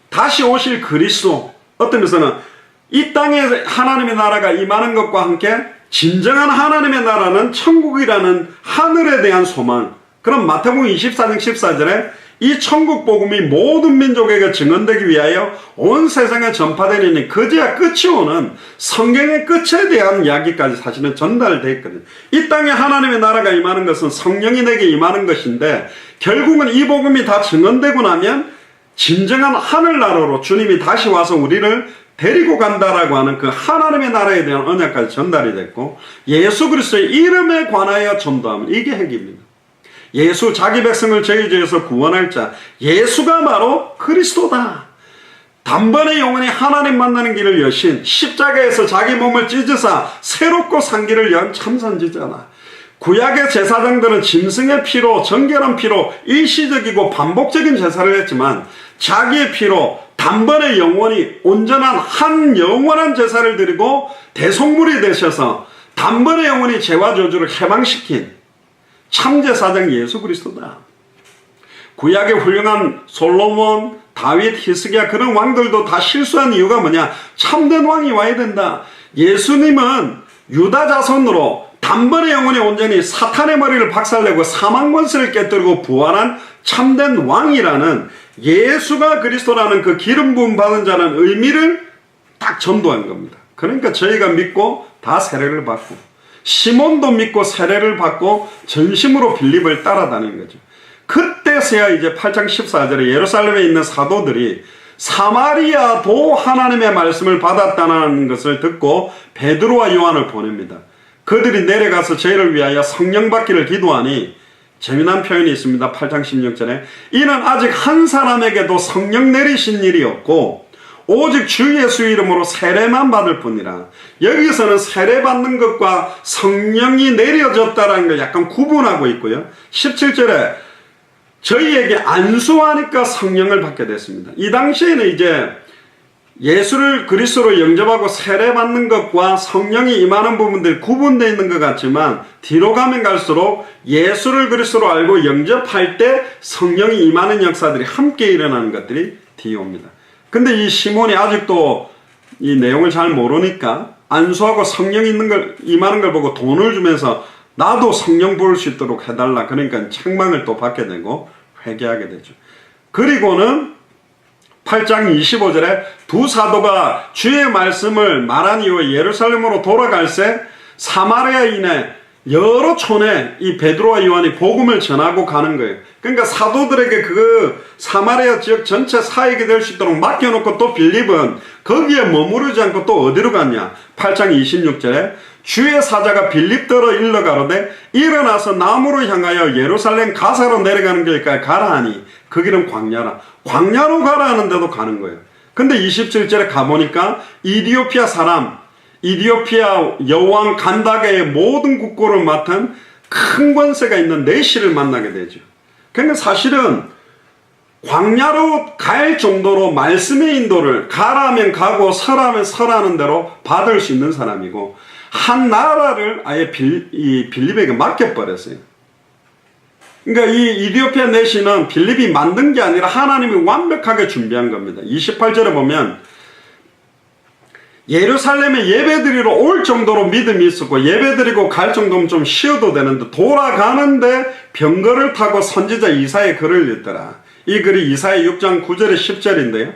다시 오실 그리스도, 어떤 면에서는 이 땅에 하나님의 나라가 임하는 것과 함께 진정한 하나님의 나라는 천국이라는 하늘에 대한 소망. 그럼 마태복음 24장 14절에 이 천국 복음이 모든 민족에게 증언되기 위하여 온 세상에 전파되니 그제야 끝이 오는 성경의 끝에 대한 이야기까지 사실은 전달되어 있거든요. 이 땅에 하나님의 나라가 임하는 것은 성령이 내게 임하는 것인데, 결국은 이 복음이 다 증언되고 나면 진정한 하늘나라로 주님이 다시 와서 우리를 데리고 간다라고 하는 그 하나님의 나라에 대한 언약까지 전달이 됐고, 예수 그리스도의 이름에 관하여 전도함은, 이게 핵입니다. 예수, 자기 백성을 저희 죄에서 구원할 자, 예수가 바로 그리스도다. 단번에 영원히 하나님 만나는 길을 여신, 십자가에서 자기 몸을 찢으사 새롭고 산 길을 연 참선지자다. 구약의 제사장들은 짐승의 피로, 정결한 피로 일시적이고 반복적인 제사를 했지만, 자기의 피로 단번에 영원히 온전한 한 영원한 제사를 드리고 대속물이 되셔서 단번에 영원히 죄와 저주를 해방시킨 참제사장 예수 그리스도다. 구약의 훌륭한 솔로몬, 다윗, 히스기야 그런 왕들도 다 실수한 이유가 뭐냐? 참된 왕이 와야 된다. 예수님은 유다 자손으로 단번에 영원히 온전히 사탄의 머리를 박살내고 사망 권세를 깨뜨리고 부활한 참된 왕이라는, 예수가 그리스도라는 그 기름 부음 받은 자는 의미를 딱 전도한 겁니다. 그러니까 저희가 믿고 다 세례를 받고, 시몬도 믿고 세례를 받고 전심으로 빌립을 따라다니는 거죠. 그때서야 이제 8장 14절에 예루살렘에 있는 사도들이 사마리아도 하나님의 말씀을 받았다는 것을 듣고 베드로와 요한을 보냅니다. 그들이 내려가서 저희를 위하여 성령 받기를 기도하니, 재미난 표현이 있습니다. 8장 16절에 이는 아직 한 사람에게도 성령 내리신 일이 없고 오직 주 예수 이름으로 세례만 받을 뿐이라. 여기서는 세례 받는 것과 성령이 내려졌다라는 걸 약간 구분하고 있고요. 17절에 저희에게 안수하니까 성령을 받게 됐습니다. 이 당시에는 이제 예수를 그리스도로 영접하고 세례 받는 것과 성령이 임하는 부분들이 구분되어 있는 것 같지만, 뒤로 가면 갈수록 예수를 그리스도로 알고 영접할 때 성령이 임하는 역사들이 함께 일어나는 것들이 뒤에 옵니다. 근데 이 시몬이 아직도 이 내용을 잘 모르니까 안수하고 성령 있는 걸, 임하는 걸 보고 돈을 주면서 나도 성령 부을 수 있도록 해달라. 그러니까 책망을 또 받게 되고 회개하게 되죠. 그리고는 8장 25절에 두 사도가 주의 말씀을 말한 이후에 예루살렘으로 돌아갈새 사마리아인의 여러 촌에 이 베드로와 요한이 복음을 전하고 가는 거예요. 그러니까 사도들에게 그 사마리아 지역 전체 사역이 될 수 있도록 맡겨놓고, 또 빌립은 거기에 머무르지 않고 또 어디로 갔냐. 8장 26절에 주의 사자가 빌립더러 일러 가로되 일어나서 남으로 향하여 예루살렘 가사로 내려가는 길까지 가라 하니 그 길은 광야라. 광야로 가라 하는데도 가는 거예요. 근데 27절에 가보니까 이디오피아 사람, 이디오피아 여왕 간다게의 모든 국고를 맡은 큰 권세가 있는 내시를 만나게 되죠. 그러니까 사실은 광야로 갈 정도로 말씀의 인도를 가라 하면 가고 서라 하면 서라는 대로 받을 수 있는 사람이고, 한 나라를 아예 빌립에게 맡겨버렸어요. 그러니까 이 이디오피아 내시는 빌립이 만든 게 아니라 하나님이 완벽하게 준비한 겁니다. 28절에 보면 예루살렘에 예배드리러 올 정도로 믿음이 있었고, 예배드리고 갈 정도면 좀 쉬어도 되는데 돌아가는데 병거를 타고 선지자 이사야의 글을 읽더라. 이 글이 이사야 6장 9절에 10절인데요.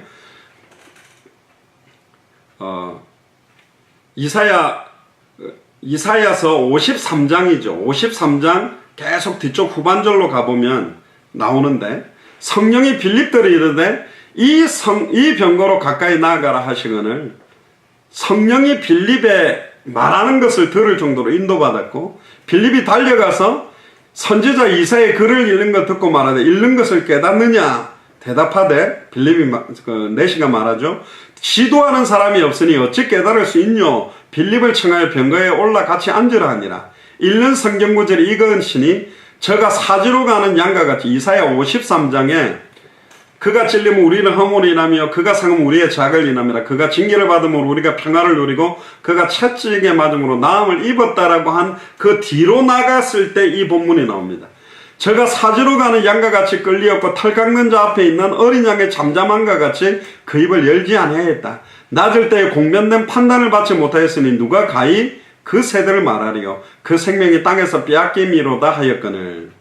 이사야서 53장이죠. 53장 계속 뒤쪽 후반절로 가보면 나오는데, 성령이 빌립들을 이르되 이 병거로 가까이 나아가라 하시거늘, 성령이 빌립에 말하는 것을 들을 정도로 인도받았고, 빌립이 달려가서 선지자 이사야의 글을 읽는 것 듣고 말하되 읽는 것을 깨닫느냐 대답하되, 빌립이 내시가 말하죠. 지도하는 사람이 없으니 어찌 깨달을 수 있뇨. 빌립을 청하여 병거에 올라 같이 앉으라 하니라. 읽는 성경 구절이 이것이니 저가 사지로 가는 양과 같이, 이사야 53장에 그가 찔리면 우리는 허물이 나며 그가 상하면 우리의 작을 인함이라. 그가 징계를 받음으로 우리가 평화를 누리고 그가 채찍에 맞음으로 나음을 입었다라고 한 그 뒤로 나갔을 때 이 본문이 나옵니다. 저가 사지로 가는 양과 같이 끌리었고 털 깎는 자 앞에 있는 어린 양의 잠잠함과 같이 그 입을 열지 아니하였다. 낮을 때에 공변된 판단을 받지 못하였으니 누가 가히 그 세대를 말하리요. 그 생명이 땅에서 빼앗김이로다 하였거늘.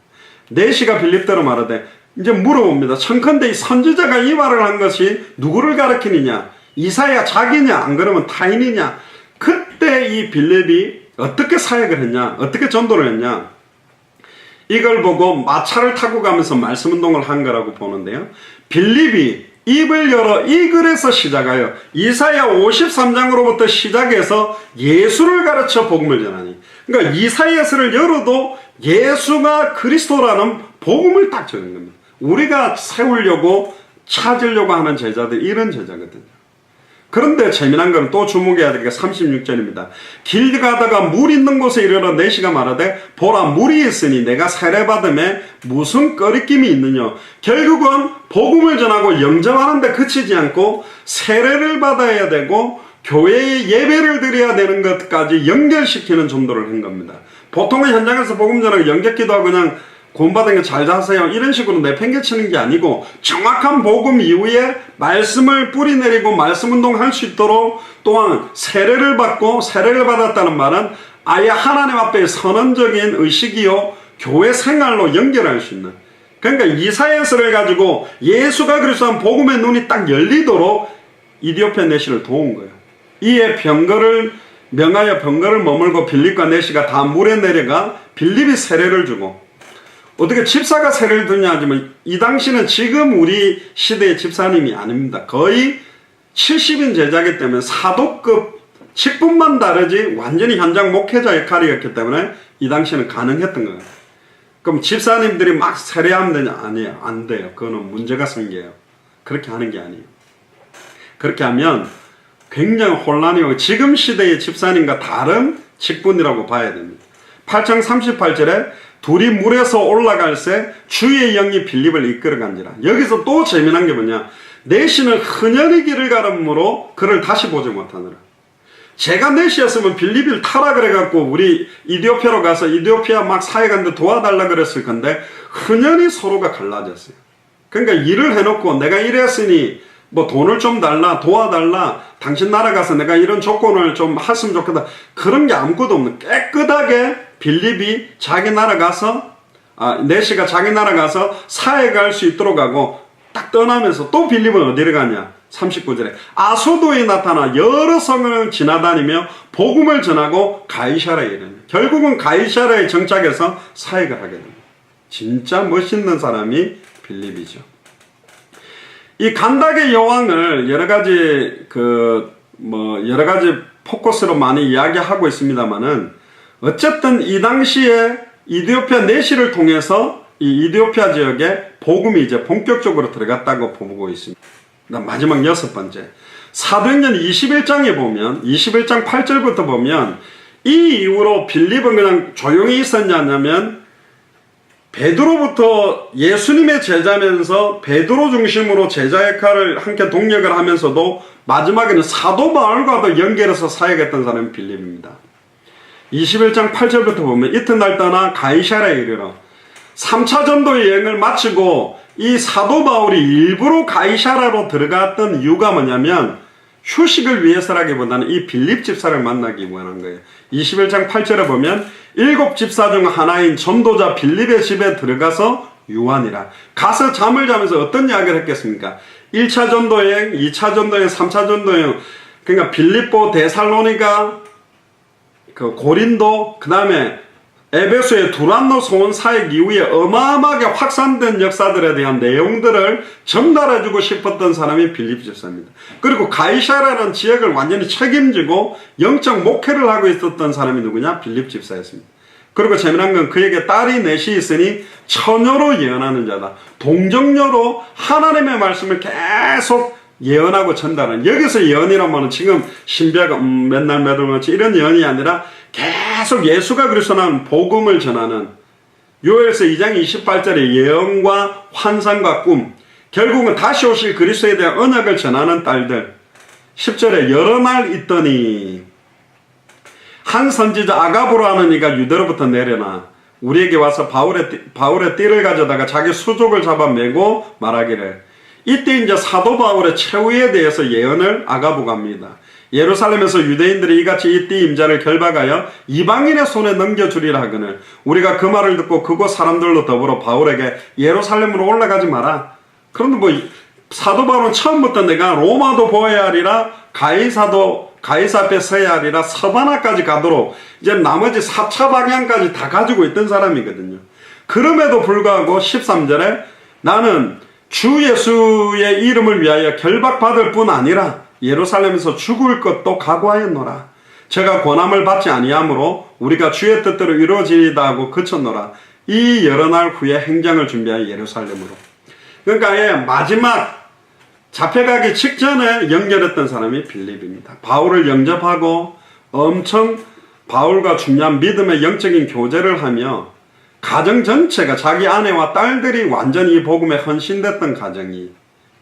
내시가 빌립대로 말하되 이제 물어봅니다. 청컨대 이 선지자가 이 말을 한 것이 누구를 가리키느냐? 이사야 자기냐? 안 그러면 타인이냐? 그때 이 빌립이 어떻게 사역을 했냐? 어떻게 전도를 했냐? 이걸 보고 마차를 타고 가면서 말씀 운동을 한 거라고 보는데요. 빌립이 입을 열어 이 글에서 시작하여 이사야 53장으로부터 시작해서 예수를 가르쳐 복음을 전하니, 그러니까 이사야서를 열어도 예수가 그리스도라는 복음을 딱 전하는 겁니다. 우리가 세우려고 찾으려고 하는 제자들, 이런 제자거든요. 그런데 재미난 것은 또 주목해야 될 게 36절입니다. 길 가다가 물 있는 곳에 이르러 내시가 말하되 보라 물이 있으니 내가 세례받음에 무슨 꺼리낌이 있느냐. 결국은 복음을 전하고 영접하는 데 그치지 않고 세례를 받아야 되고 교회에 예배를 드려야 되는 것까지 연결시키는 전도를 한 겁니다. 보통은 현장에서 복음 전하고 연결기도하고 그냥 구원받은 거 잘 자세요 이런 식으로 내팽개치는 게 아니고, 정확한 복음 이후에 말씀을 뿌리내리고 말씀 운동할 수 있도록, 또한 세례를 받고, 세례를 받았다는 말은 아예 하나님 앞에 선언적인 의식이요 교회 생활로 연결할 수 있는, 그러니까 이사야서를 가지고 예수가 그리스도한 복음의 눈이 딱 열리도록 이디오피아 내시를 도운 거예요. 이에 병거를 명하여 병거를 머물고 빌립과 내시가 다 물에 내려가 빌립이 세례를 주고, 어떻게 집사가 세례를 드냐 하지만 이 당시는 지금 우리 시대의 집사님이 아닙니다. 거의 70인 제자이기 때문에 사도급 직분만 다르지 완전히 현장 목회자 역할이었기 때문에 이 당시는 가능했던 거예요. 그럼 집사님들이 막 세례하면 되냐? 아니에요. 안 돼요. 그거는 문제가 생겨요. 그렇게 하는 게 아니에요. 그렇게 하면 굉장히 혼란이 오고 지금 시대의 집사님과 다른 직분이라고 봐야 됩니다. 8장 38절에 둘이 물에서 올라갈새 주의 영이 빌립을 이끌어간지라. 여기서 또 재미난 게 뭐냐? 내시는 흔연히 길을 가름으로 그를 다시 보지 못하느라. 제가 내시였으면 빌립을 타라 그래갖고 우리 이디오피아로 가서 이디오피아 막 사역하는데 도와달라 그랬을 건데 흔연히 서로가 갈라졌어요. 그러니까 일을 해놓고 내가 이랬으니 뭐 돈을 좀 달라, 도와달라, 당신 나라 가서 내가 이런 조건을 좀 했으면 좋겠다, 그런 게 아무것도 없는 깨끗하게 빌립이 자기 나라 가서 내시가 자기 나라 가서 사역할 수 있도록 하고 딱 떠나면서 또 빌립은 어디를 가냐? 39절에 아소도에 나타나 여러 성을 지나다니며 복음을 전하고 가이사라에 이르는, 결국은 가이사라에 정착해서 사역을 하게 됩니다. 진짜 멋있는 사람이 빌립이죠. 이 간닥의 여왕을 여러 가지 포커스로 많이 이야기하고 있습니다만은 어쨌든 이 당시에 이디오피아 내시를 통해서 이 이디오피아 지역에 복음이 이제 본격적으로 들어갔다고 보고 있습니다. 마지막 6번째, 사도행전 21장에 보면 21장 8절부터 보면 이 이후로 빌립은 그냥 조용히 있었냐면 베드로부터 예수님의 제자면서 베드로 중심으로 제자 역할을 함께 동력을 하면서도 마지막에는 사도 바울과도 연결해서 사역했던 사람이 빌립입니다. 21장 8절부터 보면 이튿날 떠나 가이사라에 이르러 3차 전도 여행을 마치고 이 사도 바울이 일부러 가이사라로 들어갔던 이유가 뭐냐면 휴식을 위해서라기보다는 이 빌립 집사를 만나기 원한 거예요. 21장 8절에 보면 7 집사 중 하나인 전도자 빌립의 집에 들어가서 유한이라. 가서 잠을 자면서 어떤 이야기를 했겠습니까? 1차 전도여행, 2차 전도여행, 3차 전도여행, 그러니까 빌립보, 데살로니가, 고린도, 그 다음에 에베소의 두란노 소원 사역 이후에 어마어마하게 확산된 역사들에 대한 내용들을 전달해주고 싶었던 사람이 빌립 집사입니다. 그리고 가이사라라는 지역을 완전히 책임지고 영적 목회를 하고 있었던 사람이 누구냐? 빌립 집사였습니다. 그리고 재미난 건 그에게 딸이 넷이 있으니 처녀로 예언하는 자다. 동정녀로 하나님의 말씀을 계속 예언하고 전달하는, 여기서 예언이란 말은 지금 신비하가 맨날 매달같이 이런 예언이 아니라 계속 예수가 그리스도는 복음을 전하는, 요엘서 2장 28절의 예언과 환상과 꿈, 결국은 다시 오실 그리스도에 대한 언약을 전하는 딸들. 10절에 여러 날 있더니 한 선지자 아가보라는 이가 유대로부터 내려나 우리에게 와서 바울의 띠를 가져다가 자기 수족을 잡아매고 말하기를, 이때 이제 사도 바울의 최후에 대해서 예언을 아가보가 합니다. 예루살렘에서 유대인들이 이같이 이 띠 임자를 결박하여 이방인의 손에 넘겨주리라 하거늘 우리가 그 말을 듣고 그곳 사람들로 더불어 바울에게 예루살렘으로 올라가지 마라. 그런데 뭐 사도 바울은 처음부터 내가 로마도 보아야 하리라, 가이사 앞에 서야 하리라, 서바나까지 가도록 이제 나머지 4차 방향까지 다 가지고 있던 사람이거든요. 그럼에도 불구하고 13절에 나는 주 예수의 이름을 위하여 결박받을 뿐 아니라 예루살렘에서 죽을 것도 각오하였노라. 제가 권함을 받지 아니하므로 우리가 주의 뜻대로 이루어지리다 하고 그쳤노라. 이 여러 날 후에 행장을 준비하여 예루살렘으로. 그러니까 마지막 잡혀가기 직전에 연결했던 사람이 빌립입니다. 바울을 영접하고 엄청 바울과 중요한 믿음의 영적인 교제를 하며 가정 전체가, 자기 아내와 딸들이 완전히 이 복음에 헌신됐던 가정이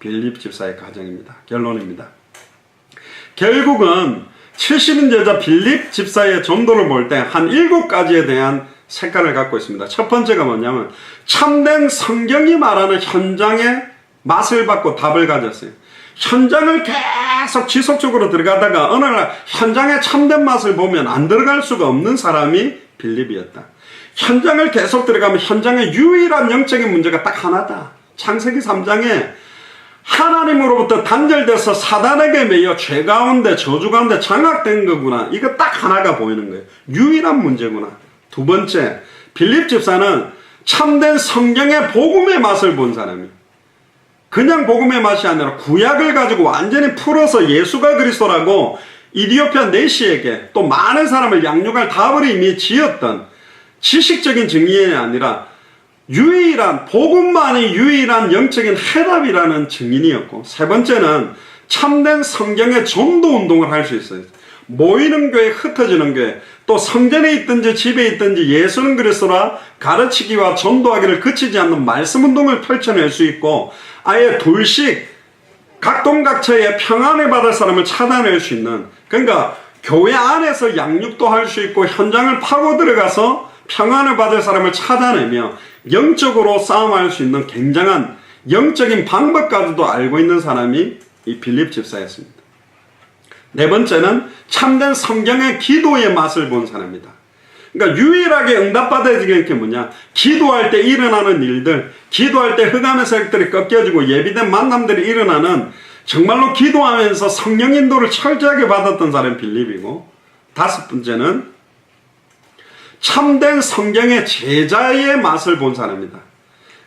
빌립 집사의 가정입니다. 결론입니다. 결국은 70인 제자 빌립 집사의 전도를 볼 때 한 7가지에 대한 색깔을 갖고 있습니다. 첫 번째가 뭐냐면 참된 성경이 말하는 현장의 맛을 받고 답을 가졌어요. 현장을 계속 지속적으로 들어가다가 어느 날 현장의 참된 맛을 보면 안 들어갈 수가 없는 사람이 빌립이었다. 현장을 계속 들어가면 현장의 유일한 영적인 문제가 딱 하나다. 창세기 3장에 하나님으로부터 단절돼서 사단에게 매여 죄 가운데 저주 가운데 장악된 거구나. 이거 딱 하나가 보이는 거예요. 유일한 문제구나. 두 번째, 빌립 집사는 참된 성경의 복음의 맛을 본 사람이에요. 그냥 복음의 맛이 아니라 구약을 가지고 완전히 풀어서 예수가 그리스도라고 이디오피아 내시에게 또 많은 사람을 양육할 답을 이미 지었던 지식적인 증인이 아니라 유일한, 복음만이 유일한 영적인 해답이라는 증인이었고, 세 번째는 참된 성경의 전도 운동을 할 수 있어요. 모이는 교회, 흩어지는 교회, 또 성전에 있든지 집에 있든지 예수는 그리스도라 가르치기와 전도하기를 그치지 않는 말씀 운동을 펼쳐낼 수 있고, 아예 둘씩 각동각처에 평안을 받을 사람을 찾아낼 수 있는, 그러니까 교회 안에서 양육도 할 수 있고 현장을 파고 들어가서 평안을 받을 사람을 찾아내며 영적으로 싸움할 수 있는 굉장한 영적인 방법까지도 알고 있는 사람이 이 빌립 집사였습니다. 네 번째는 참된 성경의 기도의 맛을 본 사람이다. 그러니까 유일하게 응답받아지는 게 뭐냐? 기도할 때 일어나는 일들, 기도할 때 흑암의 세력들이 꺾여지고 예비된 만남들이 일어나는, 정말로 기도하면서 성령 인도를 철저하게 받았던 사람이 빌립이고, 다섯 번째는 참된 성경의 제자의 맛을 본 사람이다.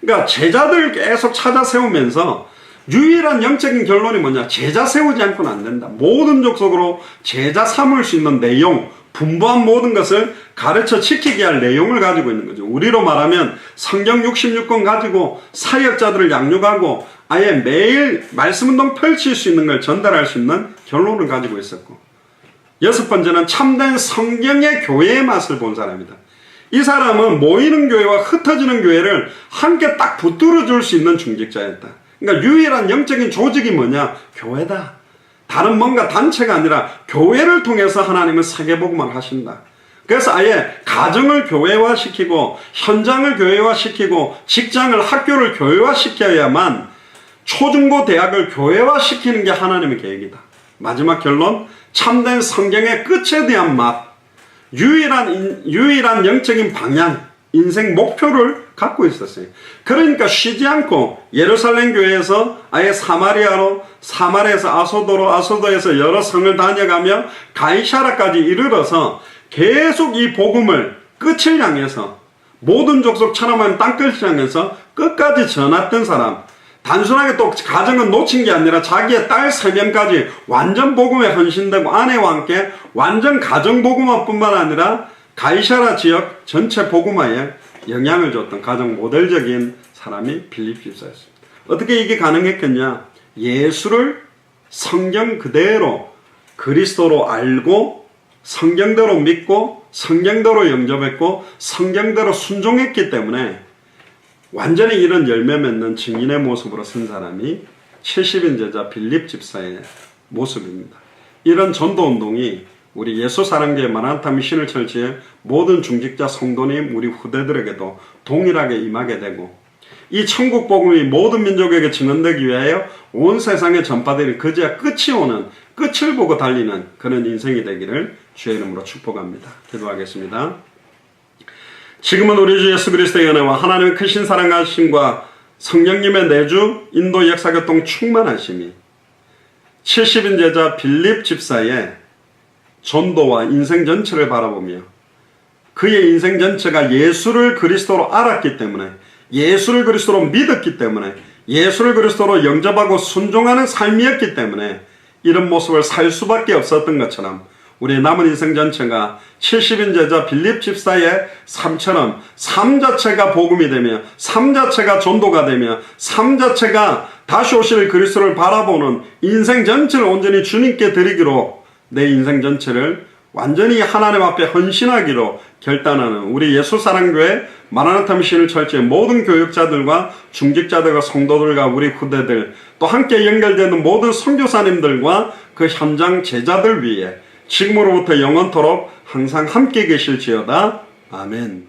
그러니까 제자들을 계속 찾아 세우면서 유일한 영적인 결론이 뭐냐? 제자 세우지 않고는 안 된다. 모든 족속으로 제자 삼을 수 있는 내용, 분부한 모든 것을 가르쳐 지키게 할 내용을 가지고 있는 거죠. 우리로 말하면 성경 66권 가지고 사역자들을 양육하고 아예 매일 말씀운동 펼칠 수 있는 걸 전달할 수 있는 결론을 가지고 있었고, 여섯 번째는 참된 성경의 교회의 맛을 본 사람이다. 이 사람은 모이는 교회와 흩어지는 교회를 함께 딱 붙들어 줄 수 있는 중직자였다. 그러니까 유일한 영적인 조직이 뭐냐? 교회다. 다른 뭔가 단체가 아니라 교회를 통해서 하나님은 세계복음을 하신다. 그래서 아예 가정을 교회화시키고 현장을 교회화시키고 직장을, 학교를 교회화시켜야만 초중고 대학을 교회화시키는 게 하나님의 계획이다. 마지막 결론, 참된 성경의 끝에 대한 맛, 유일한 영적인 방향, 인생 목표를 갖고 있었어요. 그러니까 쉬지 않고 예루살렘 교회에서 아예 사마리아에서 아소도로, 아소도에서 여러 성을 다녀가며 가이사라까지 이르러서 계속 이 복음을 끝을 향해서 모든 족속 천하만 땅끝을 향해서 끝까지 전했던 사람, 단순하게 또 가정은 놓친 게 아니라 자기의 딸 3명까지 완전 복음에 헌신되고 아내와 함께 완전 가정 복음화뿐만 아니라 가이사라 지역 전체 복음화에 영향을 줬던 가장 모델적인 사람이 빌립 집사였습니다. 어떻게 이게 가능했겠냐? 예수를 성경 그대로 그리스도로 알고 성경대로 믿고 성경대로 영접했고 성경대로 순종했기 때문에 완전히 이런 열매 맺는 증인의 모습으로 선 사람이 70인 제자 빌립 집사의 모습입니다. 이런 전도운동이 우리 예수사랑교회 마라나타 미션을 철치해 모든 중직자 성도님 우리 후대들에게도 동일하게 임하게 되고, 이 천국 복음이 모든 민족에게 증언되기 위하여 온 세상에 전파되는 그제야 끝이 오는, 끝을 보고 달리는 그런 인생이 되기를 주의 이름으로 축복합니다. 기도하겠습니다. 지금은 우리 주 예수 그리스도의 은혜와 하나님의 크신 사랑하심과 성령님의 내주 인도 역사교통 충만하심이 70인 제자 빌립 집사의 전도와 인생 전체를 바라보며 그의 인생 전체가 예수를 그리스도로 알았기 때문에, 예수를 그리스도로 믿었기 때문에, 예수를 그리스도로 영접하고 순종하는 삶이었기 때문에 이런 모습을 살 수밖에 없었던 것처럼 우리의 남은 인생 전체가 70인 제자 빌립 집사의 삶처럼 삶 자체가 복음이 되며 삶 자체가 전도가 되며 삶 자체가 다시 오실 그리스도를 바라보는 인생 전체를 온전히 주님께 드리기로, 내 인생 전체를 완전히 하나님 앞에 헌신하기로 결단하는 우리 예수사랑교회 마라나타 미션을 철저히 모든 교육자들과 중직자들과 성도들과 우리 후대들, 또 함께 연결되는 모든 선교사님들과 그 현장 제자들 위해 지금으로부터 영원토록 항상 함께 계실지어다. 아멘.